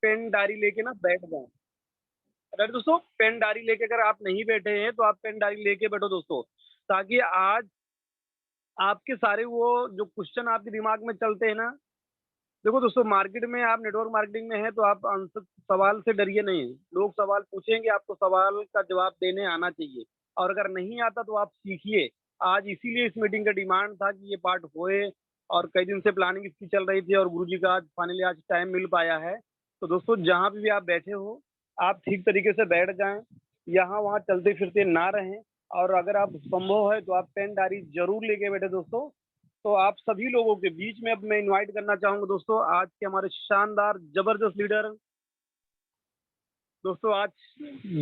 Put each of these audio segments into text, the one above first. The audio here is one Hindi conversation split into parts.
पेन डायरी लेके ना बैठ जाएं। अगर दोस्तों पेन डायरी लेके अगर आप नहीं बैठे हैं तो आप पेन डायरी लेके बैठो दोस्तों, ताकि आज आपके सारे वो जो क्वेश्चन आपके दिमाग में चलते हैं ना, देखो दोस्तों मार्केट में आप नेटवर्क मार्केटिंग में है तो आप आंसर सवाल से डरिए नहीं। लोग सवाल पूछेंगे, आपको सवाल का जवाब देने आना चाहिए, और अगर नहीं आता तो आप सीखिए। आज इसीलिए इस मीटिंग का डिमांड था कि ये पार्ट होए, और कई दिन से प्लानिंग इसकी चल रही थी और गुरुजी का आज फाइनली आज टाइम मिल पाया है। तो दोस्तों जहाँ पे भी आप बैठे हो, आप ठीक तरीके से बैठ जाएं, यहाँ वहाँ चलते फिरते ना रहें, और अगर आप संभव है तो आप पेन डायरी जरूर लेके बैठे दोस्तों। तो आप सभी लोगों के बीच में अब मैं इनवाइट करना चाहूंगा दोस्तों, आज के हमारे शानदार जबरदस्त लीडर दोस्तों। आज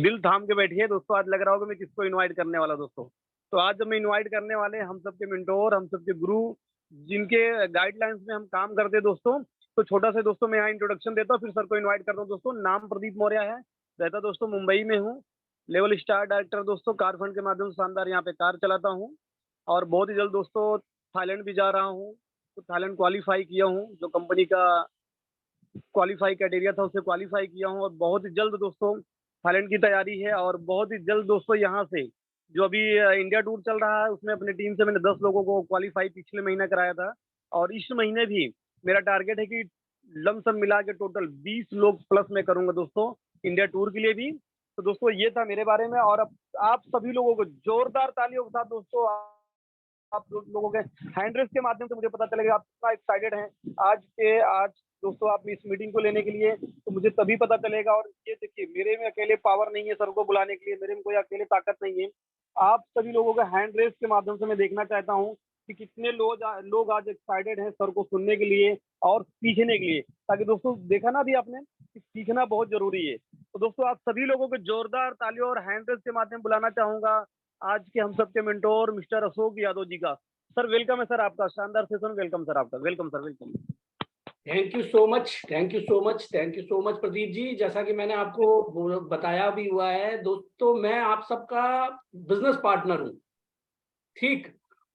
दिल थाम के बैठिए दोस्तों, आज लग रहा होगा मैं किसको इनवाइट करने वाला दोस्तों। तो आज जब मैं इनवाइट करने वाले हम सबके मेंटोर, हम सबके गुरु, जिनके गाइडलाइंस में हम काम करते हैं दोस्तों। तो छोटा सा दोस्तों मैं यहाँ इंट्रोडक्शन देता हूँ, फिर सर को इन्वाइट करता हूँ दोस्तों। नाम प्रदीप मौर्य है, रहता दोस्तों मुंबई में हूँ। लेवल स्टार डायरेक्टर दोस्तों, कार फंड के माध्यम से शानदार यहाँ पे कार चलाता हूँ, और बहुत ही जल्द दोस्तों थाईलैंड भी जा रहा हूँ। तो थाईलैंड क्वालिफाई किया हूँ, जो कंपनी का क्वालिफाई क्राइटेरिया था उसे क्वालिफाई किया हूँ, और बहुत ही जल्द दोस्तों थाईलैंड की तैयारी है। और बहुत ही जल्द दोस्तों यहाँ से जो अभी इंडिया टूर चल रहा है उसमें अपनी टीम से मैंने 10 लोगों को क्वालिफाई पिछले महीने कराया था, और इस महीने भी मेरा टारगेट है कि लमसम मिला के टोटल 20 लोग प्लस मैं करूंगा दोस्तों इंडिया टूर के लिए भी। तो दोस्तों ये था मेरे बारे में, और अब आप सभी लोगों को जोरदार तालियों के साथ दोस्तों, आप लोगों के हैंड रेस के माध्यम से मुझे पता चलेगा आप कितना एक्साइटेड हैं आज दोस्तों आप इस मीटिंग को लेने के लिए। तो मुझे तभी पता चलेगा। और ये देखिए मेरे में अकेले पावर नहीं है सर को बुलाने के लिए, मेरे में कोई अकेले ताकत नहीं है। आप सभी लोगों के हैंड रेस के माध्यम से मैं देखना चाहता हूँ कि कितने लोग आज एक्साइटेड हैं सर को सुनने के लिए और सीखने के लिए, ताकि दोस्तों देखा ना अभी आपने कि सीखना बहुत जरूरी है। तो दोस्तों आप सभी लोगों को जोरदार तालियों और हैंड रेस के माध्यम बुलाना चाहूंगा आज के हम सबके मेंटोर मिस्टर अशोक यादव जी का। सर वेलकम है सर आपका, शानदार सेशन, वेलकम सर आपका, welcome sir, welcome. Thank you so much, thank you so much, thank you so much Pradeep ji. जैसा कि मैंने आपको बताया भी हुआ है दोस्तों, मैं आप सबका बिजनेस पार्टनर हूँ, ठीक।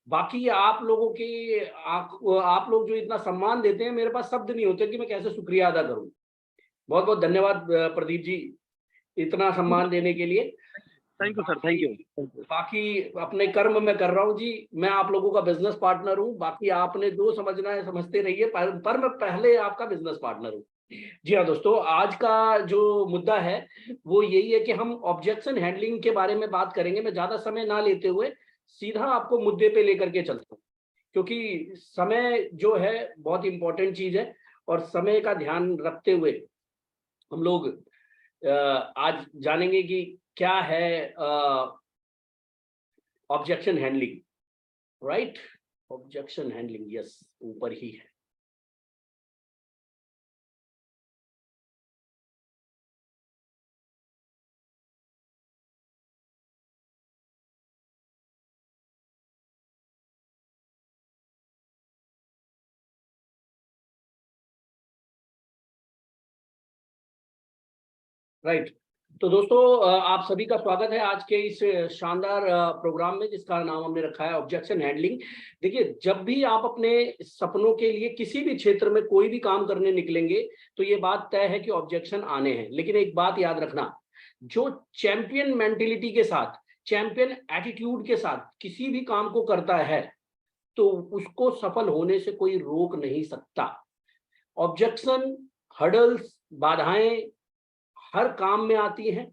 बाकी आप लोगों की आप लोग जो इतना सम्मान देते हैं, मेरे पास शब्द नहीं होते कि मैं कैसे शुक्रिया अदा करूं। बहुत बहुत धन्यवाद प्रदीप जी इतना सम्मान देने के लिए। Thank you sir, thank you. बाकी अपने कर्म में कर रहा हूँ जी, मैं आप लोगों का बिजनेस पार्टनर हूँ। बाकी आपने जो समझना है समझते रहिए, पर मैं पहले आपका बिजनेस पार्टनर हूँ। जी हाँ दोस्तों, आज का जो मुद्दा है वो यही है कि हम ऑब्जेक्शन हैंडलिंग के बारे में बात करेंगे। मैं ज्यादा समय ना लेते हुए सीधा आपको मुद्दे पे लेकर के चलता हूँ, क्योंकि समय जो है बहुत इंपॉर्टेंट चीज है, और समय का ध्यान रखते हुए हम लोग आज जानेंगे कि क्या है objection handling. Right, objection handling, yes, ऊपर ही है। राइट, तो दोस्तों आप सभी का स्वागत है आज के इस शानदार प्रोग्राम में, जिसका नाम हमने रखा है ऑब्जेक्शन हैंडलिंग। देखिए, जब भी आप अपने सपनों के लिए किसी भी क्षेत्र में कोई भी काम करने निकलेंगे तो ये बात तय है कि ऑब्जेक्शन आने हैं। लेकिन एक बात याद रखना, जो चैंपियन मेंटेलिटी के साथ, चैंपियन एटीट्यूड के साथ किसी भी काम को करता है तो उसको सफल होने से कोई रोक नहीं सकता। ऑब्जेक्शन, हर्डल्स, बाधाएं हर काम में आती हैं,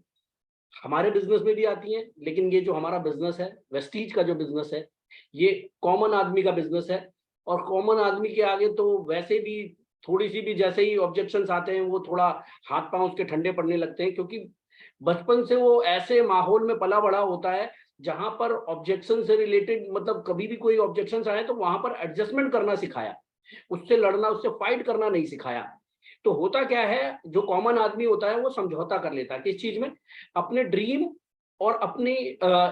हमारे बिजनेस में भी आती हैं। लेकिन ये जो हमारा बिजनेस है, वेस्टीज का जो बिजनेस है, ये कॉमन आदमी का बिजनेस है, और कॉमन आदमी के आगे तो वैसे भी थोड़ी सी भी जैसे ही ऑब्जेक्शंस आते हैं वो थोड़ा हाथ पांव उसके ठंडे पड़ने लगते हैं, क्योंकि बचपन से वो ऐसे माहौल में पला बड़ा होता है जहां पर ऑब्जेक्शन से रिलेटेड, मतलब कभी भी कोई ऑब्जेक्शन आए तो वहां पर एडजस्टमेंट करना सिखाया, उससे लड़ना, उससे फाइट करना नहीं सिखाया। तो होता क्या है, जो कॉमन आदमी होता है वो समझौता कर लेता है किस चीज में, अपने ड्रीम और अपनी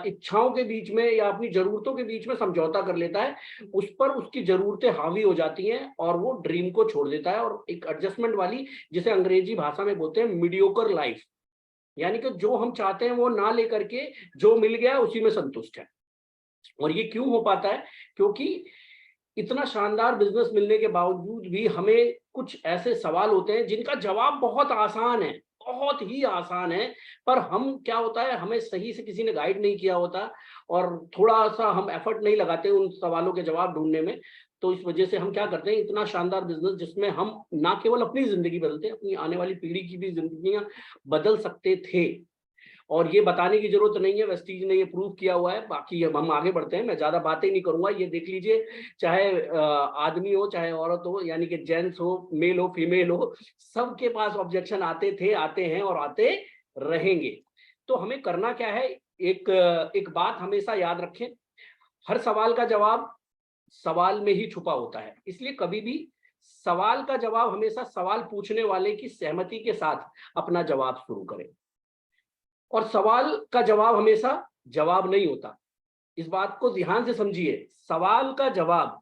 इच्छाओं के बीच में या अपनी जरूरतों के बीच में समझौता कर लेता है। उस पर उसकी जरूरतें हावी हो जाती हैं और वो ड्रीम को छोड़ देता है, और एक एडजस्टमेंट वाली, जिसे अंग्रेजी भाषा में बोलते हैं मीडियोकर लाइफ, यानी कि जो हम चाहते हैं वो ना लेकर के जो मिल गया उसी में संतुष्ट है। और ये क्यों हो पाता है? क्योंकि इतना शानदार बिजनेस मिलने के बावजूद भी हमें कुछ ऐसे सवाल होते हैं जिनका जवाब बहुत आसान है, बहुत ही आसान है, पर हम क्या होता है, हमें सही से किसी ने गाइड नहीं किया होता और थोड़ा सा हम एफर्ट नहीं लगाते उन सवालों के जवाब ढूंढने में। तो इस वजह से हम क्या करते हैं, इतना शानदार बिजनेस जिसमें हम ना केवल अपनी जिंदगी बदलते, अपनी आने वाली पीढ़ी की भी जिंदगियां बदल सकते थे। और ये बताने की जरूरत नहीं है, वेस्टीज ने ये प्रूव किया हुआ है। बाकी अब हम आगे बढ़ते हैं, मैं ज्यादा बातें नहीं करूंगा, ये देख लीजिए, चाहे आदमी हो चाहे औरत हो, यानी कि जेंट्स हो, मेल हो, फीमेल हो, सबके पास ऑब्जेक्शन आते थे, आते हैं और आते रहेंगे। तो हमें करना क्या है, एक बात हमेशा याद रखें, हर सवाल का जवाब सवाल में ही छुपा होता है। इसलिए कभी भी सवाल का जवाब हमेशा सवाल पूछने वाले की सहमति के साथ अपना जवाब शुरू करें। और सवाल का जवाब हमेशा जवाब नहीं होता, इस बात को ध्यान से समझिए। सवाल का जवाब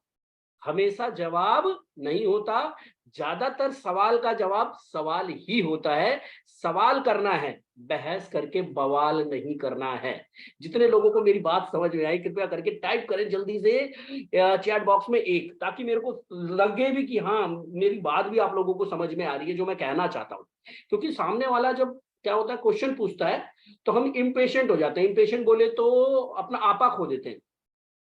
हमेशा जवाब नहीं होता, ज्यादातर सवाल का जवाब सवाल ही होता है। सवाल करना है, बहस करके बवाल नहीं करना है। जितने लोगों को मेरी बात समझ में आई, कृपया करके टाइप करें जल्दी से चैट बॉक्स में एक, ताकि मेरे को लगे भी कि हाँ, मेरी बात भी आप लोगों को समझ में आ रही है जो मैं कहना चाहता हूँ। क्योंकि सामने वाला जब क्या होता है, क्वेश्चन पूछता है तो हम इम्पेशेंट हो जाते हैं। इम्पेशेंट बोले तो अपना आपा खो देते हैं,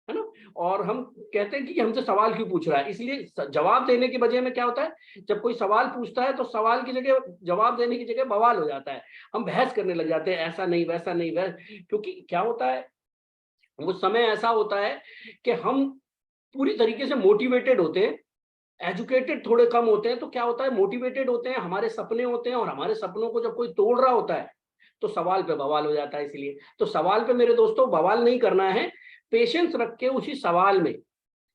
है ना, और हम कहते हैं कि हमसे सवाल क्यों पूछ रहा है। इसलिए जवाब देने के बजाय में क्या होता है, जब कोई सवाल पूछता है तो सवाल की जगह, जवाब देने की जगह बवाल हो जाता है, हम बहस करने लग जाते हैं, ऐसा नहीं वैसा नहीं वैसा। क्योंकि क्या होता है, वो समय ऐसा होता है कि हम पूरी तरीके से मोटिवेटेड होते हैं, एजुकेटेड थोड़े कम होते हैं। तो क्या होता है, मोटिवेटेड होते हैं, हमारे सपने होते हैं, और हमारे सपनों को जब कोई तोड़ रहा होता है तो सवाल पे बवाल हो जाता है। इसलिए तो सवाल पे मेरे दोस्तों बवाल नहीं करना है, पेशेंस रख के उसी सवाल में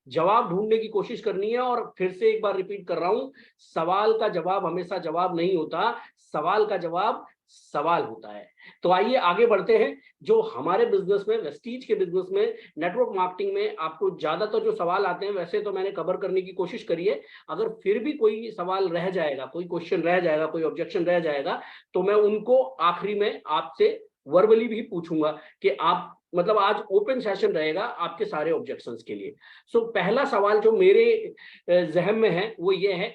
जवाब ढूंढने की कोशिश करनी है। और फिर से एक बार रिपीट कर रहा हूं, सवाल का जवाब हमेशा जवाब नहीं होता, सवाल का जवाब सवाल होता है। तो आइए आगे बढ़ते हैं। जो हमारे बिजनेस में, वेस्टीज के बिजनेस में, नेटवर्क मार्केटिंग में आपको ज्यादातर जो सवाल आते हैं वैसे तो मैंने कवर करने की कोशिश करी है। अगर फिर भी कोई सवाल रह जाएगा, कोई क्वेश्चन रह जाएगा, कोई ऑब्जेक्शन रह जाएगा, तो मैं उनको आखिरी में आपसे वर्बली भी पूछूंगा कि आप, मतलब आज ओपन सेशन रहेगा आपके सारे ऑब्जेक्शंस के लिए। सो पहला सवाल जो मेरे जहन में है वो ये है,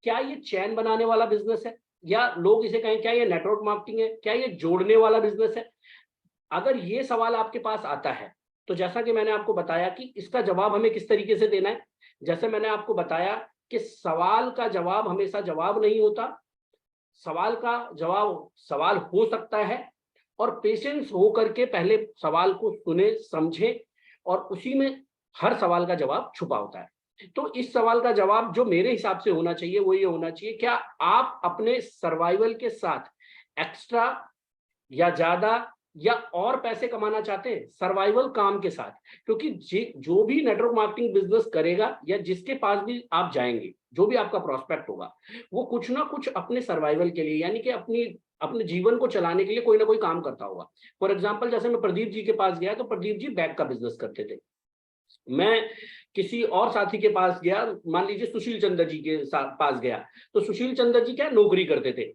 क्या ये चैन बनाने वाला बिजनेस है, या लोग इसे कहें क्या ये नेटवर्क मार्केटिंग है, क्या ये जोड़ने वाला बिजनेस है? अगर ये सवाल आपके पास आता है तो जैसा कि मैंने आपको बताया कि इसका जवाब हमें किस तरीके से देना है। जैसे मैंने आपको बताया कि सवाल का जवाब हमेशा जवाब नहीं होता, सवाल का जवाब सवाल हो सकता है, और पेशेंस हो करके पहले सवाल को सुने, समझे, और उसी में हर सवाल का जवाब छुपा होता है। तो इस सवाल का जवाब जो मेरे हिसाब से होना चाहिए वो ये होना चाहिए, क्या आप अपने सर्वाइवल के साथ एक्स्ट्रा या ज्यादा या और पैसे कमाना चाहते हैं सर्वाइवल काम के साथ? क्योंकि जो भी नेटवर्क मार्केटिंग बिजनेस करेगा या जिसके पास भी आप जाएंगे, जो भी आपका प्रोस्पेक्ट होगा, वो कुछ ना कुछ अपने सर्वाइवल के लिए, यानी कि अपने जीवन को चलाने के लिए कोई ना कोई काम करता होगा। फॉर एग्जाम्पल, जैसे मैं प्रदीप जी के पास गया तो प्रदीप जी बैग का बिजनेस करते थे। मैं किसी और साथी के पास गया, मान लीजिए सुशील चंद्र जी के पास गया, तो सुशील चंद्र जी क्या नौकरी करते थे।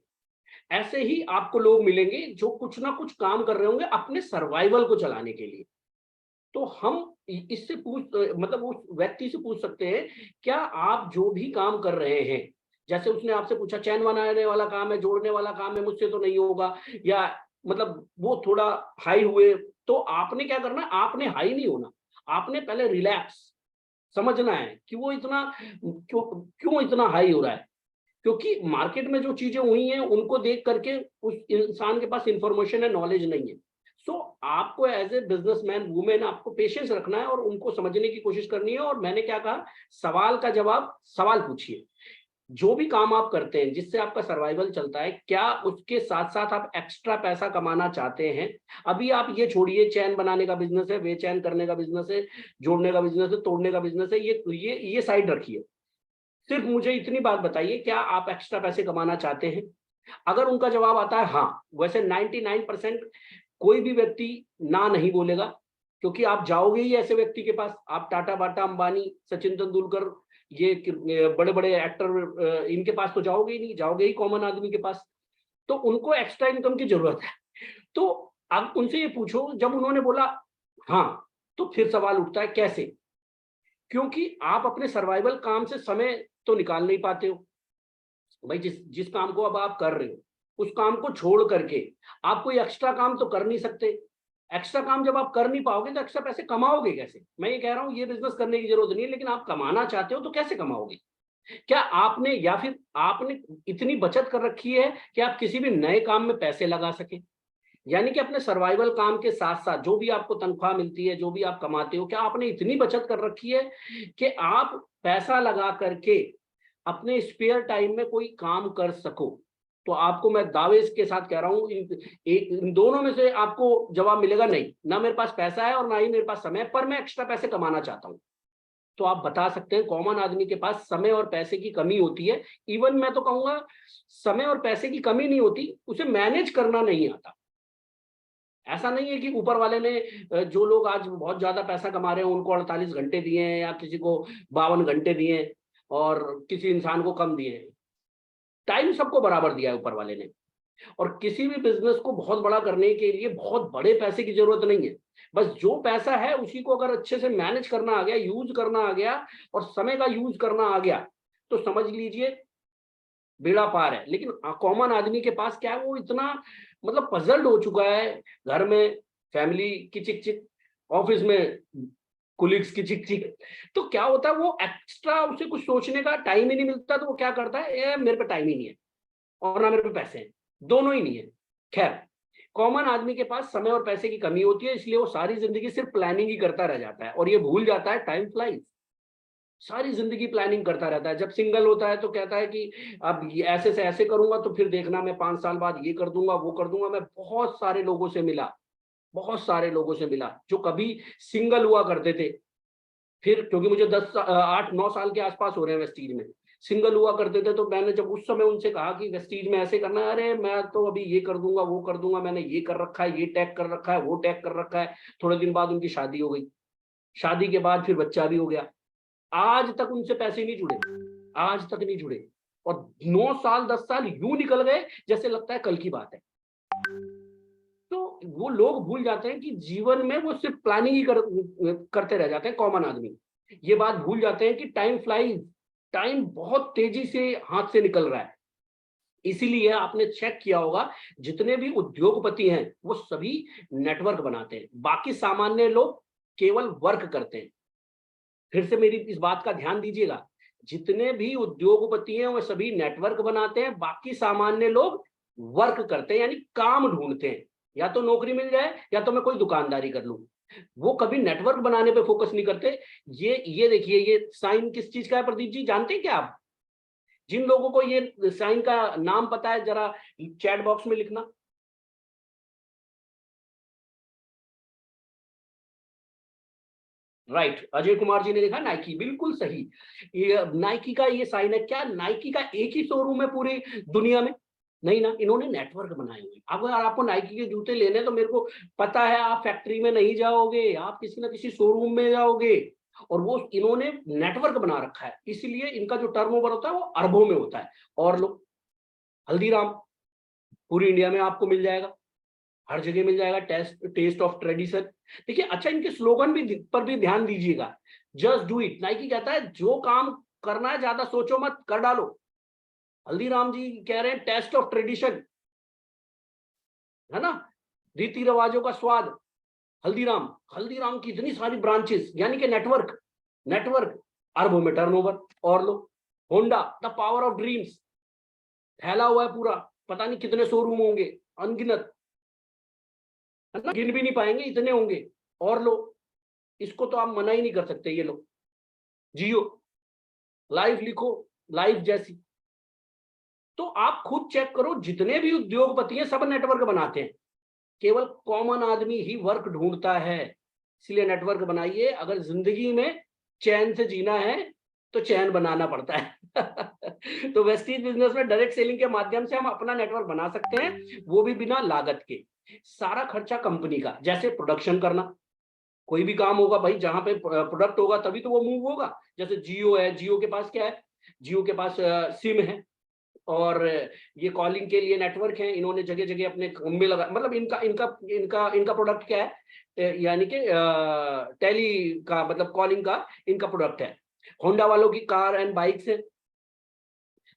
ऐसे ही आपको लोग मिलेंगे जो कुछ ना कुछ काम कर रहे होंगे अपने सर्वाइवल को चलाने के लिए। तो हम इससे मतलब उस व्यक्ति से पूछ सकते हैं, क्या आप जो भी काम कर रहे हैं, जैसे उसने आपसे पूछा चैन बनाने वाला काम है, जोड़ने वाला काम है, मुझसे तो नहीं होगा, या मतलब वो थोड़ा हाई हुए, तो आपने क्या करना, आपने हाई नहीं होना, आपने पहले रिलैक्स समझना है कि वो इतना क्यों क्यों इतना हाई हो रहा है। क्योंकि मार्केट में जो चीजें हुई हैं उनको देख करके उस इंसान के पास इंफॉर्मेशन है, नॉलेज नहीं है। सो आपको एज ए बिजनेसमैन वुमेन आपको पेशेंस रखना है और उनको समझने की कोशिश करनी है। और मैंने क्या कहा, सवाल का जवाब सवाल पूछिए। जो भी काम आप करते हैं जिससे आपका सर्वाइवल चलता है, क्या उसके साथ साथ आप एक्स्ट्रा पैसा कमाना चाहते हैं? अभी आप ये छोड़िए, चैन बनाने का बिजनेस है, वे चैन करने का बिजनेस है, जोड़ने का बिजनेस है, तोड़ने का बिजनेस है, ये साइड रखिए। सिर्फ मुझे इतनी बात बताइए, क्या आप एक्स्ट्रा पैसे कमाना चाहते हैं? अगर उनका जवाब आता है हाँ, वैसे 99% कोई भी व्यक्ति ना नहीं बोलेगा, क्योंकि आप जाओगे ही ऐसे व्यक्ति के पास। आप टाटा बाटा, अंबानी, सचिन तेंदुलकर, ये बड़े बड़े एक्टर, इनके पास तो जाओगे ही नहीं, जाओगे ही कॉमन आदमी के पास। तो उनको एक्स्ट्रा इनकम की जरूरत है। तो आप उनसे ये पूछो, जब उन्होंने बोला हाँ, तो फिर सवाल उठता है कैसे? क्योंकि आप अपने सर्वाइवल काम से समय तो निकाल नहीं पाते हो, भाई जिस जिस काम को अब आप कर रहे हो उस काम को छोड़ करके आप कोई एक्स्ट्रा काम तो कर नहीं सकते। एक्स्ट्रा काम जब आप कर नहीं पाओगे तो एक्स्ट्रा पैसे कमाओगे कैसे? मैं ये कह रहा हूँ ये बिजनेस करने की जरूरत नहीं है, लेकिन आप कमाना चाहते हो तो कैसे कमाओगे? क्या आपने या फिर आपने इतनी बचत कर रखी है कि आप किसी भी नए काम में पैसे लगा सके? यानी कि अपने सर्वाइवल काम के साथ साथ जो भी आपको तनख्वाह मिलती है, जो भी आप कमाते हो, क्या आपने इतनी बचत कर रखी है कि आप पैसा लगा करके अपने स्पेयर टाइम में कोई काम कर सको? तो आपको मैं दावे के साथ कह रहा हूं इन दोनों में से आपको जवाब मिलेगा नहीं। ना मेरे पास पैसा है और ना ही मेरे पास समय, पर मैं एक्स्ट्रा पैसे कमाना चाहता हूं। तो आप बता सकते हैं कॉमन आदमी के पास समय और पैसे की कमी होती है। इवन मैं तो कहूंगा समय और पैसे की कमी नहीं होती, उसे मैनेज करना नहीं आता। ऐसा नहीं है कि ऊपर वाले ने जो लोग आज बहुत ज्यादा पैसा कमा रहे हैं उनको 48 घंटे दिए हैं या किसी को 52 घंटे दिए हैं और किसी इंसान को कम दिए हैं। टाइम सबको बराबर दिया है ऊपर वाले ने। और किसी भी बिजनेस को बहुत बड़ा करने के लिए बहुत बड़े पैसे की जरूरत नहीं है। बस जो पैसा है उसी को अगर अच्छे से मैनेज करना आ गया, यूज करना आ गया और समय का यूज करना आ गया तो समझ लीजिए बेड़ा पार है। लेकिन कॉमन आदमी के पास क्या है, वो इतना मतलब पजल्ड हो चुका है। घर में फैमिली की चिक चिक, ऑफिस में कुलीग्स की चिक चिक, तो क्या होता है वो एक्स्ट्रा उसे कुछ सोचने का टाइम ही नहीं मिलता। तो वो क्या करता है, मेरे पे टाइम ही नहीं है और ना मेरे पे पैसे हैं, दोनों ही नहीं है। खैर, कॉमन आदमी के पास समय और पैसे की कमी होती है, इसलिए वो सारी जिंदगी सिर्फ प्लानिंग ही करता रह जाता है और ये भूल जाता है टाइम फ्लाइज। सारी जिंदगी प्लानिंग करता रहता है। जब सिंगल होता है तो कहता है कि अब ये ऐसे से ऐसे करूंगा तो फिर देखना मैं 5 साल बाद ये कर दूंगा वो कर दूंगा। मैं बहुत सारे लोगों से मिला, बहुत सारे लोगों से मिला जो कभी सिंगल हुआ करते थे, फिर क्योंकि मुझे 8-9 साल के आसपास हो रहे हैं वेस्टीज में, सिंगल हुआ करते थे। तो मैंने जब उस समय उनसे कहा कि वेस्टीज में ऐसे करना है, अरे मैं तो अभी ये कर दूंगा वो कर दूंगा, मैंने ये कर रखा है, ये टैग कर रखा है, वो टैग कर रखा है। थोड़े दिन बाद उनकी शादी हो गई, शादी के बाद फिर बच्चा भी हो गया। आज तक उनसे पैसे नहीं जुड़े, आज तक नहीं जुड़े। और 9 साल 10 साल यूं निकल गए जैसे लगता है कल की बात है। तो वो लोग भूल जाते हैं कि जीवन में वो सिर्फ प्लानिंग ही करते रह जाते हैं कॉमन आदमी। ये बात भूल जाते हैं कि टाइम फ्लाइज, टाइम बहुत तेजी से हाथ से निकल रहा है। इसीलिए आपने चेक किया होगा जितने भी उद्योगपति हैं वो सभी नेटवर्क बनाते हैं, बाकी सामान्य लोग केवल वर्क करते हैं। फिर से मेरी इस बात का ध्यान दीजिएगा, जितने भी उद्योगपति हैं वो सभी नेटवर्क बनाते हैं, बाकी सामान्य लोग वर्क करते हैं, यानी काम ढूंढते हैं। या तो नौकरी मिल जाए या तो मैं कोई दुकानदारी कर लूं। वो कभी नेटवर्क बनाने पे फोकस नहीं करते। ये देखिए, ये साइन किस चीज का है प्रदीप जी, जानते हैं क्या आप? जिन लोगों को ये साइन का नाम पता है जरा चैट बॉक्स में लिखना। राइट, अजय कुमार जी ने लिखा नाइकी, बिल्कुल सही। ये नाइकी का ये साइन है। क्या नाइकी का एक ही शोरूम है पूरी दुनिया में? नहीं ना, इन्होंने नेटवर्क बनाए हुए। अब अगर आपको नाइकी के जूते लेने तो मेरे को पता है आप फैक्ट्री में नहीं जाओगे, आप किसी ना किसी शोरूम में जाओगे। और वो इन्होंने नेटवर्क बना रखा है, इसलिए इनका जो टर्नओवर होता है वो अरबों में होता है। और लोग, हल्दीराम पूरी इंडिया में आपको मिल जाएगा, हर जगह मिल जाएगा। Taste of tradition. देखिए, अच्छा इनके स्लोगन भी पर भी ध्यान दीजिएगा। जस्ट डू इट, नाइकी कहता है जो काम करना है ज्यादा सोचो मत, कर डालो। हल्दीराम जी कह रहे हैं टेस्ट ऑफ ट्रेडिशन, है ना, रीति रिवाजों का स्वाद। हल्दीराम, हल्दीराम की इतनी सारी ब्रांचेस, यानी कि नेटवर्क, नेटवर्क अरबों में टर्नओवर। और लो, Honda the power of dreams, फैला हुआ है पूरा, पता नहीं कितने शोरूम होंगे, अनगिनत, है ना, गिन भी नहीं पाएंगे, इतने होंगे। और लो, इसको तो आप मना ही नहीं कर सकते। ये लो, जियो, लाइफ लिखो, लाइफ जैसी। तो आप खुद चेक करो, जितने भी उद्योगपति हैं सब नेटवर्क बनाते हैं, केवल कॉमन आदमी ही वर्क ढूंढता है। इसलिए नेटवर्क बनाइए। अगर जिंदगी में चैन से जीना है तो चैन बनाना पड़ता है। तो वेस्टीज बिजनेस में डायरेक्ट सेलिंग के माध्यम से हम अपना नेटवर्क बना सकते हैं, वो भी बिना लागत के। सारा खर्चा कंपनी का, जैसे प्रोडक्शन करना, कोई भी काम होगा भाई, जहां पे प्रोडक्ट होगा तभी तो वो मूव होगा। जैसे जियो है, जियो के पास क्या है, जियो के पास सिम है और ये कॉलिंग के लिए नेटवर्क है। इन्होंने जगह जगह अपने खंबे लगा, मतलब इनका इनका इनका इनका प्रोडक्ट क्या है, यानी कि टेली का, मतलब कॉलिंग का इनका प्रोडक्ट है। होंडा वालों की कार एंड बाइक्स है।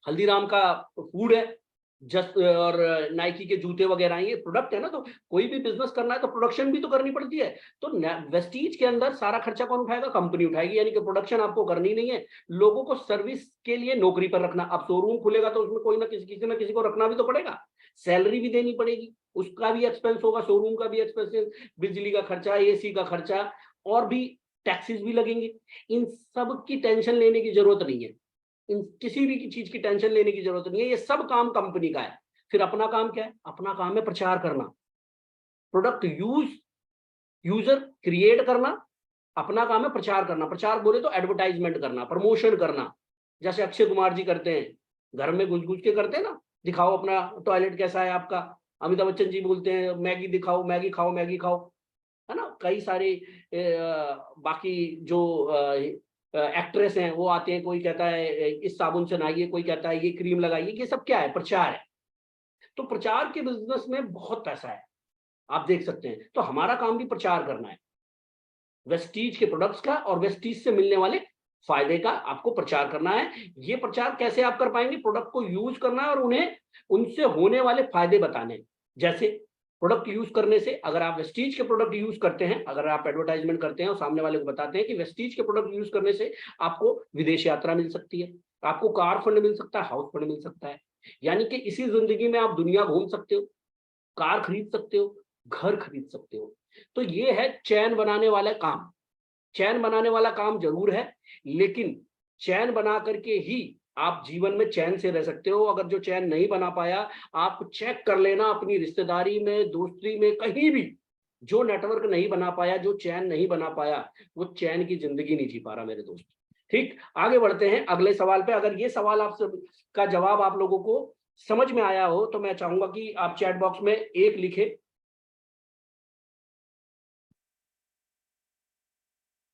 हल्दीराम का फूड है, जस्ट और नाइकी के जूते वगैरह ये प्रोडक्ट है ना। तो कोई भी बिजनेस करना है तो प्रोडक्शन भी तो करनी पड़ती है। तो वेस्टीज के अंदर सारा खर्चा कौन उठाएगा? कंपनी उठाएगी। यानी कि प्रोडक्शन आपको करनी नहीं है, लोगों को सर्विस के लिए नौकरी पर रखना। अब शोरूम खुलेगा तो उसमें कोई ना किसी को रखना भी तो पड़ेगा, सैलरी भी देनी पड़ेगी, उसका भी एक्सपेंस होगा, शोरूम का भी एक्सपेंस, बिजली का खर्चा, एसी का खर्चा, और भी टैक्सेस भी लगेंगे। इन सब की टेंशन लेने की जरूरत नहीं है, इन किसी भी चीज की टेंशन लेने की जरूरत नहीं है, ये सब काम कंपनी का है। फिर अपना काम क्या है? अपना काम है प्रचार करना, प्रोडक्ट यूजर क्रिएट करना। अपना काम है प्रचार करना। प्रचार बोले तो एडवर्टाइजमेंट करना, प्रमोशन करना, जैसे अक्षय कुमार जी करते हैं, घर में घुस घुस के करते हैं ना, दिखाओ अपना टॉयलेट कैसा है आपका। अमिताभ बच्चन जी बोलते हैं मैगी दिखाओ, मैगी खाओ, मैगी खाओ, है ना। कई सारे बाकी जो एक्ट्रेस हैं वो आते हैं, कोई कहता है इस साबुन से नहाइए, कोई कहता है ये क्रीम लगाइए। ये सब क्या है? प्रचार है। तो प्रचार के बिजनेस में बहुत पैसा है, आप देख सकते हैं। तो हमारा काम भी प्रचार करना है वेस्टीज के प्रोडक्ट्स का, और वेस्टीज से मिलने वाले फायदे का आपको प्रचार करना है। ये प्रचार कैसे आप कर पाएंगे? प्रोडक्ट को यूज करना है और उन्हें उनसे होने वाले फायदे बताने। जैसे प्रोडक्ट यूज करने से, अगर आप वेस्टीज के प्रोडक्ट यूज करते हैं, अगर आप एडवर्टाइजमेंट करते हैं और सामने वाले को बताते हैं कि वेस्टीज के प्रोडक्ट यूज करने से आपको विदेश यात्रा मिल सकती है, आपको कार फंड मिल सकता है, हाउस फंड मिल सकता है। यानी कि इसी जिंदगी में आप दुनिया घूम सकते हो, कार खरीद सकते हो, घर खरीद सकते हो। तो ये है चैन बनाने वाला काम। चैन बनाने वाला काम जरूर है, लेकिन चैन बना करके ही आप जीवन में चैन से रह सकते हो। अगर जो चैन नहीं बना पाया, आप चेक कर लेना अपनी रिश्तेदारी में, दोस्ती में, कहीं भी जो नेटवर्क नहीं बना पाया, जो चैन नहीं बना पाया, वो चैन की जिंदगी नहीं जी पा रहा मेरे दोस्त। ठीक, आगे बढ़ते हैं अगले सवाल पे। अगर ये सवाल आप सब का जवाब आप लोगों को समझ में आया हो तो मैं चाहूंगा कि आप चैट बॉक्स में 1 लिखें,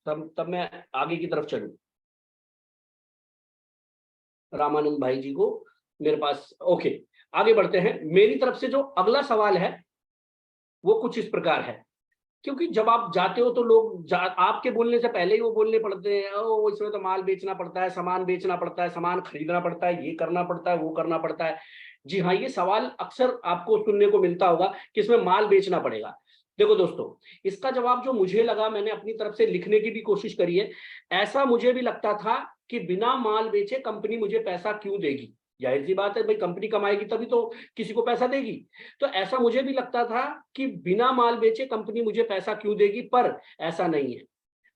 तब मैं आगे की तरफ चलूं। रामानंद भाई जी को मेरे पास, ओके। आगे बढ़ते हैं। मेरी तरफ से जो अगला सवाल है वो कुछ इस प्रकार है, क्योंकि जब आप जाते हो तो लोग आपके बोलने से पहले ही वो बोलने पड़ते हैं, ओ इसमें तो माल बेचना पड़ता है, सामान बेचना पड़ता है, सामान खरीदना पड़ता है, ये करना पड़ता है, वो करना पड़ता है। जी हाँ, ये सवाल अक्सर आपको सुनने को मिलता होगा कि इसमें माल बेचना पड़ेगा। देखो दोस्तों, इसका जवाब जो मुझे लगा, मैंने अपनी तरफ से लिखने की भी कोशिश करी है। ऐसा मुझे भी लगता था कि बिना माल बेचे कंपनी मुझे पैसा क्यों देगी? जाहिर सी बात है भाई, कंपनी कमाएगी तभी तो किसी को पैसा देगी। तो ऐसा मुझे भी लगता था कि बिना माल बेचे कंपनी मुझे पैसा क्यों देगी, पर ऐसा नहीं है।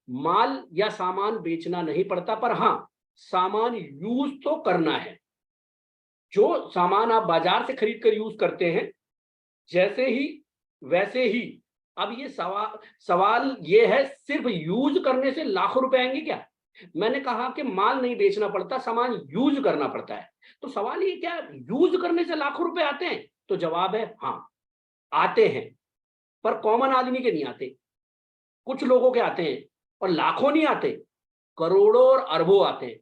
माल या सामान बेचना नहीं पड़ता, पर हाँ, सामान यूज तो करना है। जो सामान आप बाजार से खरीद कर यूज करते हैं, जैसे ही वैसे ही। अब ये सवाल ये है, सिर्फ यूज करने से लाखों रुपए आएंगे क्या? मैंने कहा कि माल नहीं बेचना पड़ता, सामान यूज करना पड़ता है। तो सवाल ये, क्या यूज करने से लाखों रुपए आते हैं? तो जवाब है हाँ, आते हैं, पर कॉमन आदमी के नहीं आते, कुछ लोगों के आते हैं। और लाखों नहीं आते, करोड़ों और अरबों आते हैं।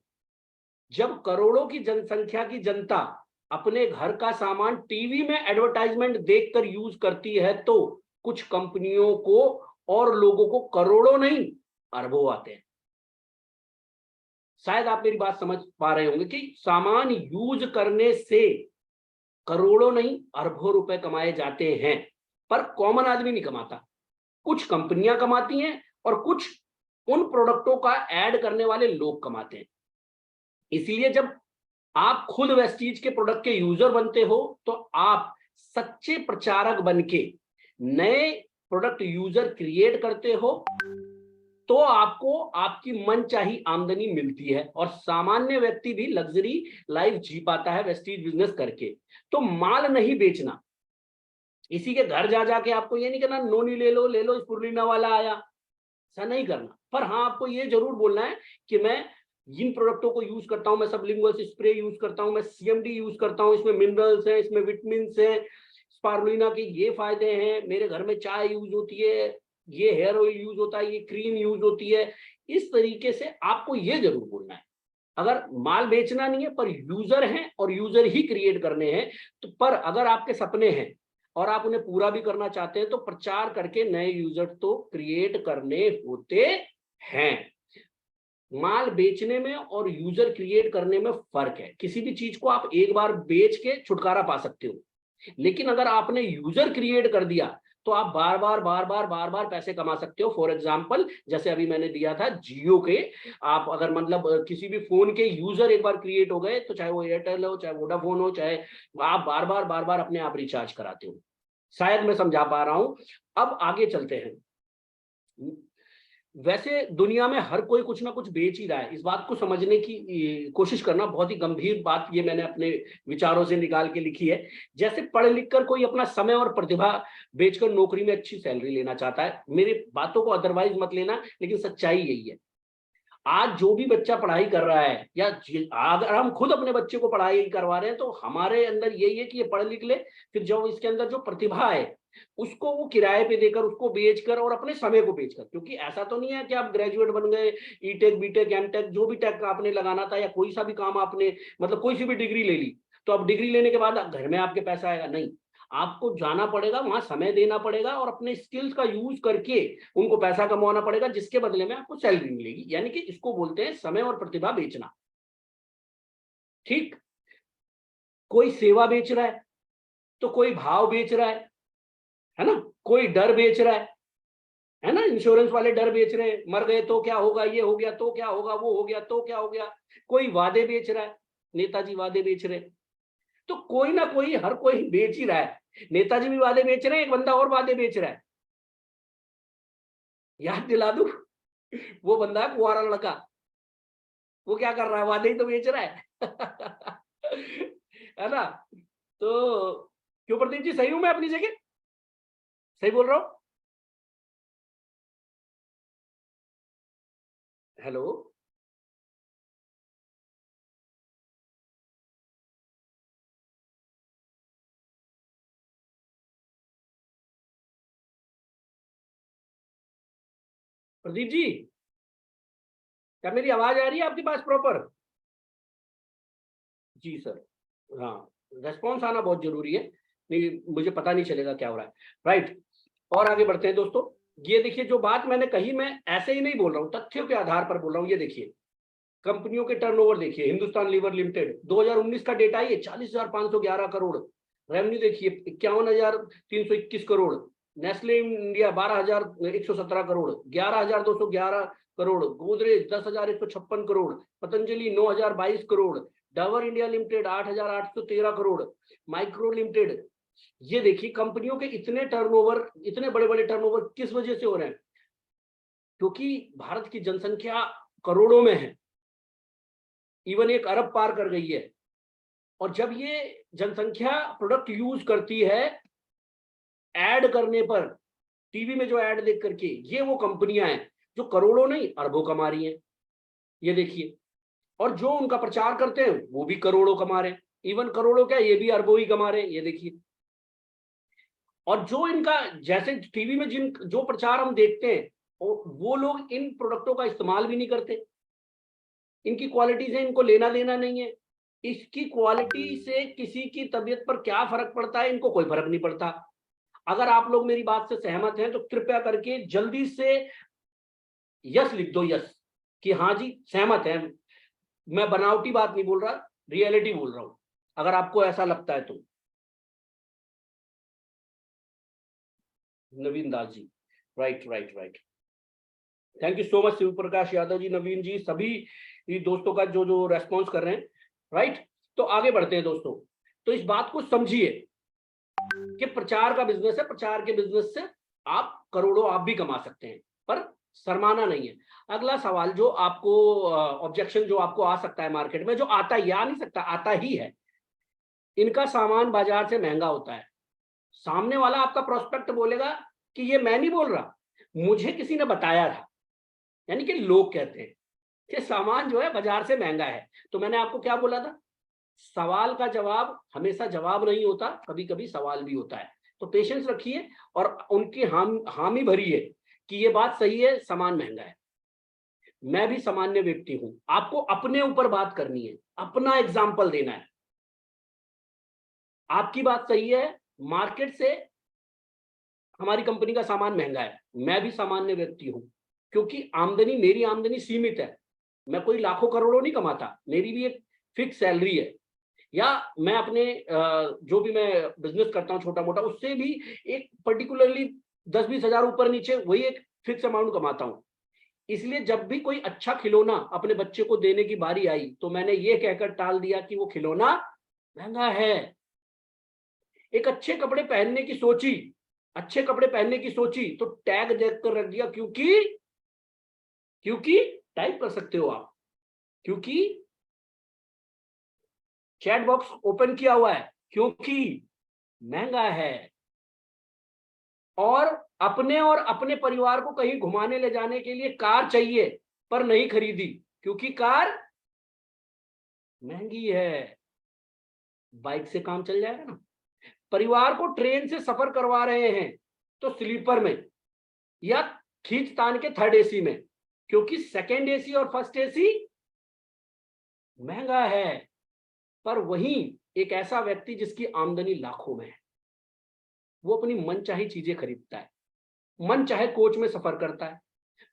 जब करोड़ों की जनसंख्या की जनता अपने घर का सामान टीवी में एडवर्टाइजमेंट देखकर यूज करती है, तो कुछ कंपनियों को और लोगों को करोड़ों नहीं, अरबों आते हैं। शायद आप मेरी बात समझ पा रहे होंगे कि सामान यूज करने से करोड़ों नहीं, अरबों रुपए कमाए जाते हैं, पर कॉमन आदमी नहीं कमाता। कुछ कंपनियां कमाती हैं और कुछ उन प्रोडक्टों का ऐड करने वाले लोग कमाते हैं। इसीलिए जब आप खुद वेस्टीज के प्रोडक्ट के यूजर बनते हो, तो आप सच्चे प्रचारक बनके नए प्रोडक्ट यूजर क्रिएट करते हो, तो आपको आपकी मनचाही आमदनी मिलती है और सामान्य व्यक्ति भी लग्जरी लाइफ जी पाता है वेस्टीज बिजनेस करके। तो माल नहीं बेचना, इसी के घर जा जाके आपको ये नहीं करना नोनी ले लो स्पुरलिना वाला आया, ऐसा नहीं करना। पर हाँ, आपको ये जरूर बोलना है कि मैं इन प्रोडक्टों को यूज करता हूं, मैं सबलिंगुअल स्प्रे यूज करता हूं, मैं सीएमडी यूज करता हूं, इसमें मिनरल्स हैं, इसमें विटामिन हैं, स्पारुलिना के ये फायदे हैं, मेरे घर में चाय यूज होती है, ये हेयर ऑयल यूज होता है, ये क्रीम यूज होती है। इस तरीके से आपको ये जरूर बोलना है। अगर माल बेचना नहीं है, पर यूजर हैं और यूजर ही क्रिएट करने हैं, तो पर अगर आपके सपने हैं और आप उन्हें पूरा भी करना चाहते हैं, तो प्रचार करके नए यूजर तो क्रिएट करने होते हैं। माल बेचने में और यूजर क्रिएट करने में फर्क है। किसी भी चीज को आप एक बार बेच के छुटकारा पा सकते हो, लेकिन अगर आपने यूजर क्रिएट कर दिया तो आप बार बार पैसे कमा सकते हो। फॉर एग्जांपल, जैसे अभी मैंने दिया था जियो के, आप अगर मतलब किसी भी फोन के यूजर एक बार क्रिएट हो गए, तो चाहे वो एयरटेल हो, चाहे वोडाफोन हो, चाहे आप बार बार अपने आप रिचार्ज कराते हो। शायद मैं समझा पा रहा हूं। अब आगे चलते हैं। वैसे दुनिया में हर कोई कुछ ना कुछ बेच ही रहा है। इस बात को समझने की कोशिश करना, बहुत ही गंभीर बात ये मैंने अपने विचारों से निकाल के लिखी है। जैसे पढ़ लिख कर कोई अपना समय और प्रतिभा बेचकर नौकरी में अच्छी सैलरी लेना चाहता है। मेरी बातों को अदरवाइज मत लेना, लेकिन सच्चाई यही है। आज जो भी बच्चा पढ़ाई कर रहा है, या अगर हम खुद अपने बच्चे को पढ़ाई करवा रहे हैं, तो हमारे अंदर यही है कि ये पढ़ लिख ले, फिर जो इसके अंदर जो प्रतिभा है उसको वो किराए पे देकर, उसको बेचकर और अपने समय को बेचकर। क्योंकि ऐसा तो नहीं है कि आप ग्रेजुएट बन गए, ईटेक बीटेक एमटेक जो भी टेक आपने लगाना था, या कोई सा भी काम आपने मतलब कोई सी भी डिग्री ले ली, तो अब डिग्री लेने के बाद घर में आपके पैसा आएगा, नहीं। आपको जाना पड़ेगा, वहां समय देना पड़ेगा और अपने स्किल्स का यूज करके उनको पैसा कमाना पड़ेगा, जिसके बदले में आपको सैलरी मिलेगी। यानी कि इसको बोलते हैं समय और प्रतिभा बेचना। ठीक, कोई सेवा बेच रहा है, तो कोई भाव बेच रहा है ना, कोई डर बेच रहा है ना, इंश्योरेंस वाले डर बेच रहे हैं, मर गए तो क्या होगा, ये हो गया तो क्या होगा, वो हो गया तो क्या हो गया। कोई वादे बेच रहा है, नेताजी वादे बेच रहे हैं। तो कोई ना कोई, हर कोई बेच ही रहा है। नेताजी भी वादे बेच रहे हैं, एक बंदा और वादे बेच रहा है। याद दिला दूं, वो बंदा कुंवारा लड़का, वो क्या कर रहा है, वादे ही तो बेच रहा है। है ना। तो क्यों प्रदीप जी, सही हूं मैं अपनी जगह, सही बोल रहा हूं? हेलो। प्रदीप जी, क्या मेरी आवाज आ रही है आपके पास प्रॉपर? जी सर। हाँ, रेस्पॉन्स आना बहुत जरूरी है, नहीं मुझे पता नहीं चलेगा क्या हो रहा है। राइट, और आगे बढ़ते हैं दोस्तों। ये देखिए, जो बात मैंने कही, मैं ऐसे ही नहीं बोल रहा हूँ, तथ्यों के आधार पर बोल रहा हूँ। ये देखिए, कंपनियों के टर्नओवर देखिए। हिंदुस्तान लीवर लिमिटेड 2019 का डेटा है, 40,511 करोड़। रेवेन्यू देखिए 51,321 crore. Nestle India 12,117 crore, 11,211 crore. Godrej 10,156 crore. Patanjali 9,022 crore. Dabur India limited 8,813 crore. Micro limited. ये देखिए, कंपनियों के इतने टर्नओवर, इतने बड़े बड़े टर्नओवर किस वजह से हो रहे हैं? क्योंकि भारत की जनसंख्या करोड़ों में है, इवन 1 अरब पार कर गई है। और जब ये जनसंख्या प्रोडक्ट यूज करती है ऐड करने पर, टीवी में जो ऐड देख करके, ये वो कंपनियां हैं जो करोड़ों नहीं अरबों कमा रही हैं। ये देखिए, और जो उनका प्रचार करते हैं वो भी करोड़ों कमा रहे हैं। इवन करोड़ों क्या, ये भी अरबों ही कमा रहे हैं। ये देखिए, और जो इनका, जैसे टीवी में जिन जो प्रचार हम देखते हैं, वो लोग इन प्रोडक्टों का इस्तेमाल भी नहीं करते। इनकी क्वालिटी से इनको लेना देना नहीं है। इसकी क्वालिटी से किसी की तबीयत पर क्या फर्क पड़ता है, इनको कोई फर्क नहीं पड़ता। अगर आप लोग मेरी बात से सहमत हैं तो कृपया करके जल्दी से यस लिख दो, यस, कि हाँ जी सहमत है। मैं बनावटी बात नहीं बोल रहा, रियलिटी बोल रहा हूं, अगर आपको ऐसा लगता है तो। Naveen Das ji, right right right, thank you so much Shiv Prakash Yadav ji, Naveen ji, सभी दोस्तों का जो जो रेस्पॉन्स कर रहे हैं। राइट, तो आगे बढ़ते हैं दोस्तों। तो इस बात को समझिए कि प्रचार का बिजनेस है, प्रचार के बिजनेस से आप करोड़ों आप भी कमा सकते हैं, पर शर्माना नहीं है। अगला सवाल जो आपको ऑब्जेक्शन जो आपको आ सकता है मार्केट में, जो आता ही आ नहीं सकता, आता ही है, इनका सामान बाजार से महंगा होता है। सामने वाला आपका प्रोस्पेक्ट बोलेगा कि ये मैं नहीं बोल रहा, मुझे किसी ने बताया था। यानी कि लोग कहते हैं कि सामान जो है बाजार से महंगा है। तो मैंने आपको क्या बोला था, सवाल का जवाब हमेशा जवाब नहीं होता, कभी कभी सवाल भी होता है। तो पेशेंस रखिए और उनकी हामी भरिए कि ये बात सही है, सामान महंगा है। मैं भी सामान्य व्यक्ति हूं, आपको अपने ऊपर बात करनी है, अपना एग्जाम्पल देना है। आपकी बात सही है, मार्केट से हमारी कंपनी का सामान महंगा है, मैं भी सामान्य व्यक्ति हूं, क्योंकि आमदनी, मेरी आमदनी सीमित है। मैं कोई लाखों करोड़ों नहीं कमाता, मेरी भी एक फिक्स सैलरी है, या मैं अपने जो भी मैं बिजनेस करता हूँ छोटा मोटा, उससे भी एक पर्टिकुलरली 10-20 हजार ऊपर नीचे वही एक फिक्स अमाउंट कमाता हूँ। इसलिए जब भी कोई अच्छा खिलौना अपने बच्चे को देने की बारी आई तो मैंने ये कहकर टाल दिया कि वो खिलौना महंगा है। एक अच्छे कपड़े पहनने की सोची, अच्छे कपड़े पहनने की सोची तो टैग देखकर रख दिया, क्योंकि टाइप कर सकते हो आप, क्योंकि चैट बॉक्स ओपन किया हुआ है, क्योंकि महंगा है। और अपने परिवार को कहीं घुमाने ले जाने के लिए कार चाहिए पर नहीं खरीदी, क्योंकि कार महंगी है। बाइक से काम चल जाएगा ना। परिवार को ट्रेन से सफर करवा रहे हैं तो स्लीपर में या खींचतान के थर्ड एसी में, क्योंकि सेकंड एसी और फर्स्ट एसी महंगा है। पर वहीं एक ऐसा व्यक्ति जिसकी आमदनी लाखों में है, वो अपनी मनचाही चीजें खरीदता है, मन चाहे कोच में सफर करता है,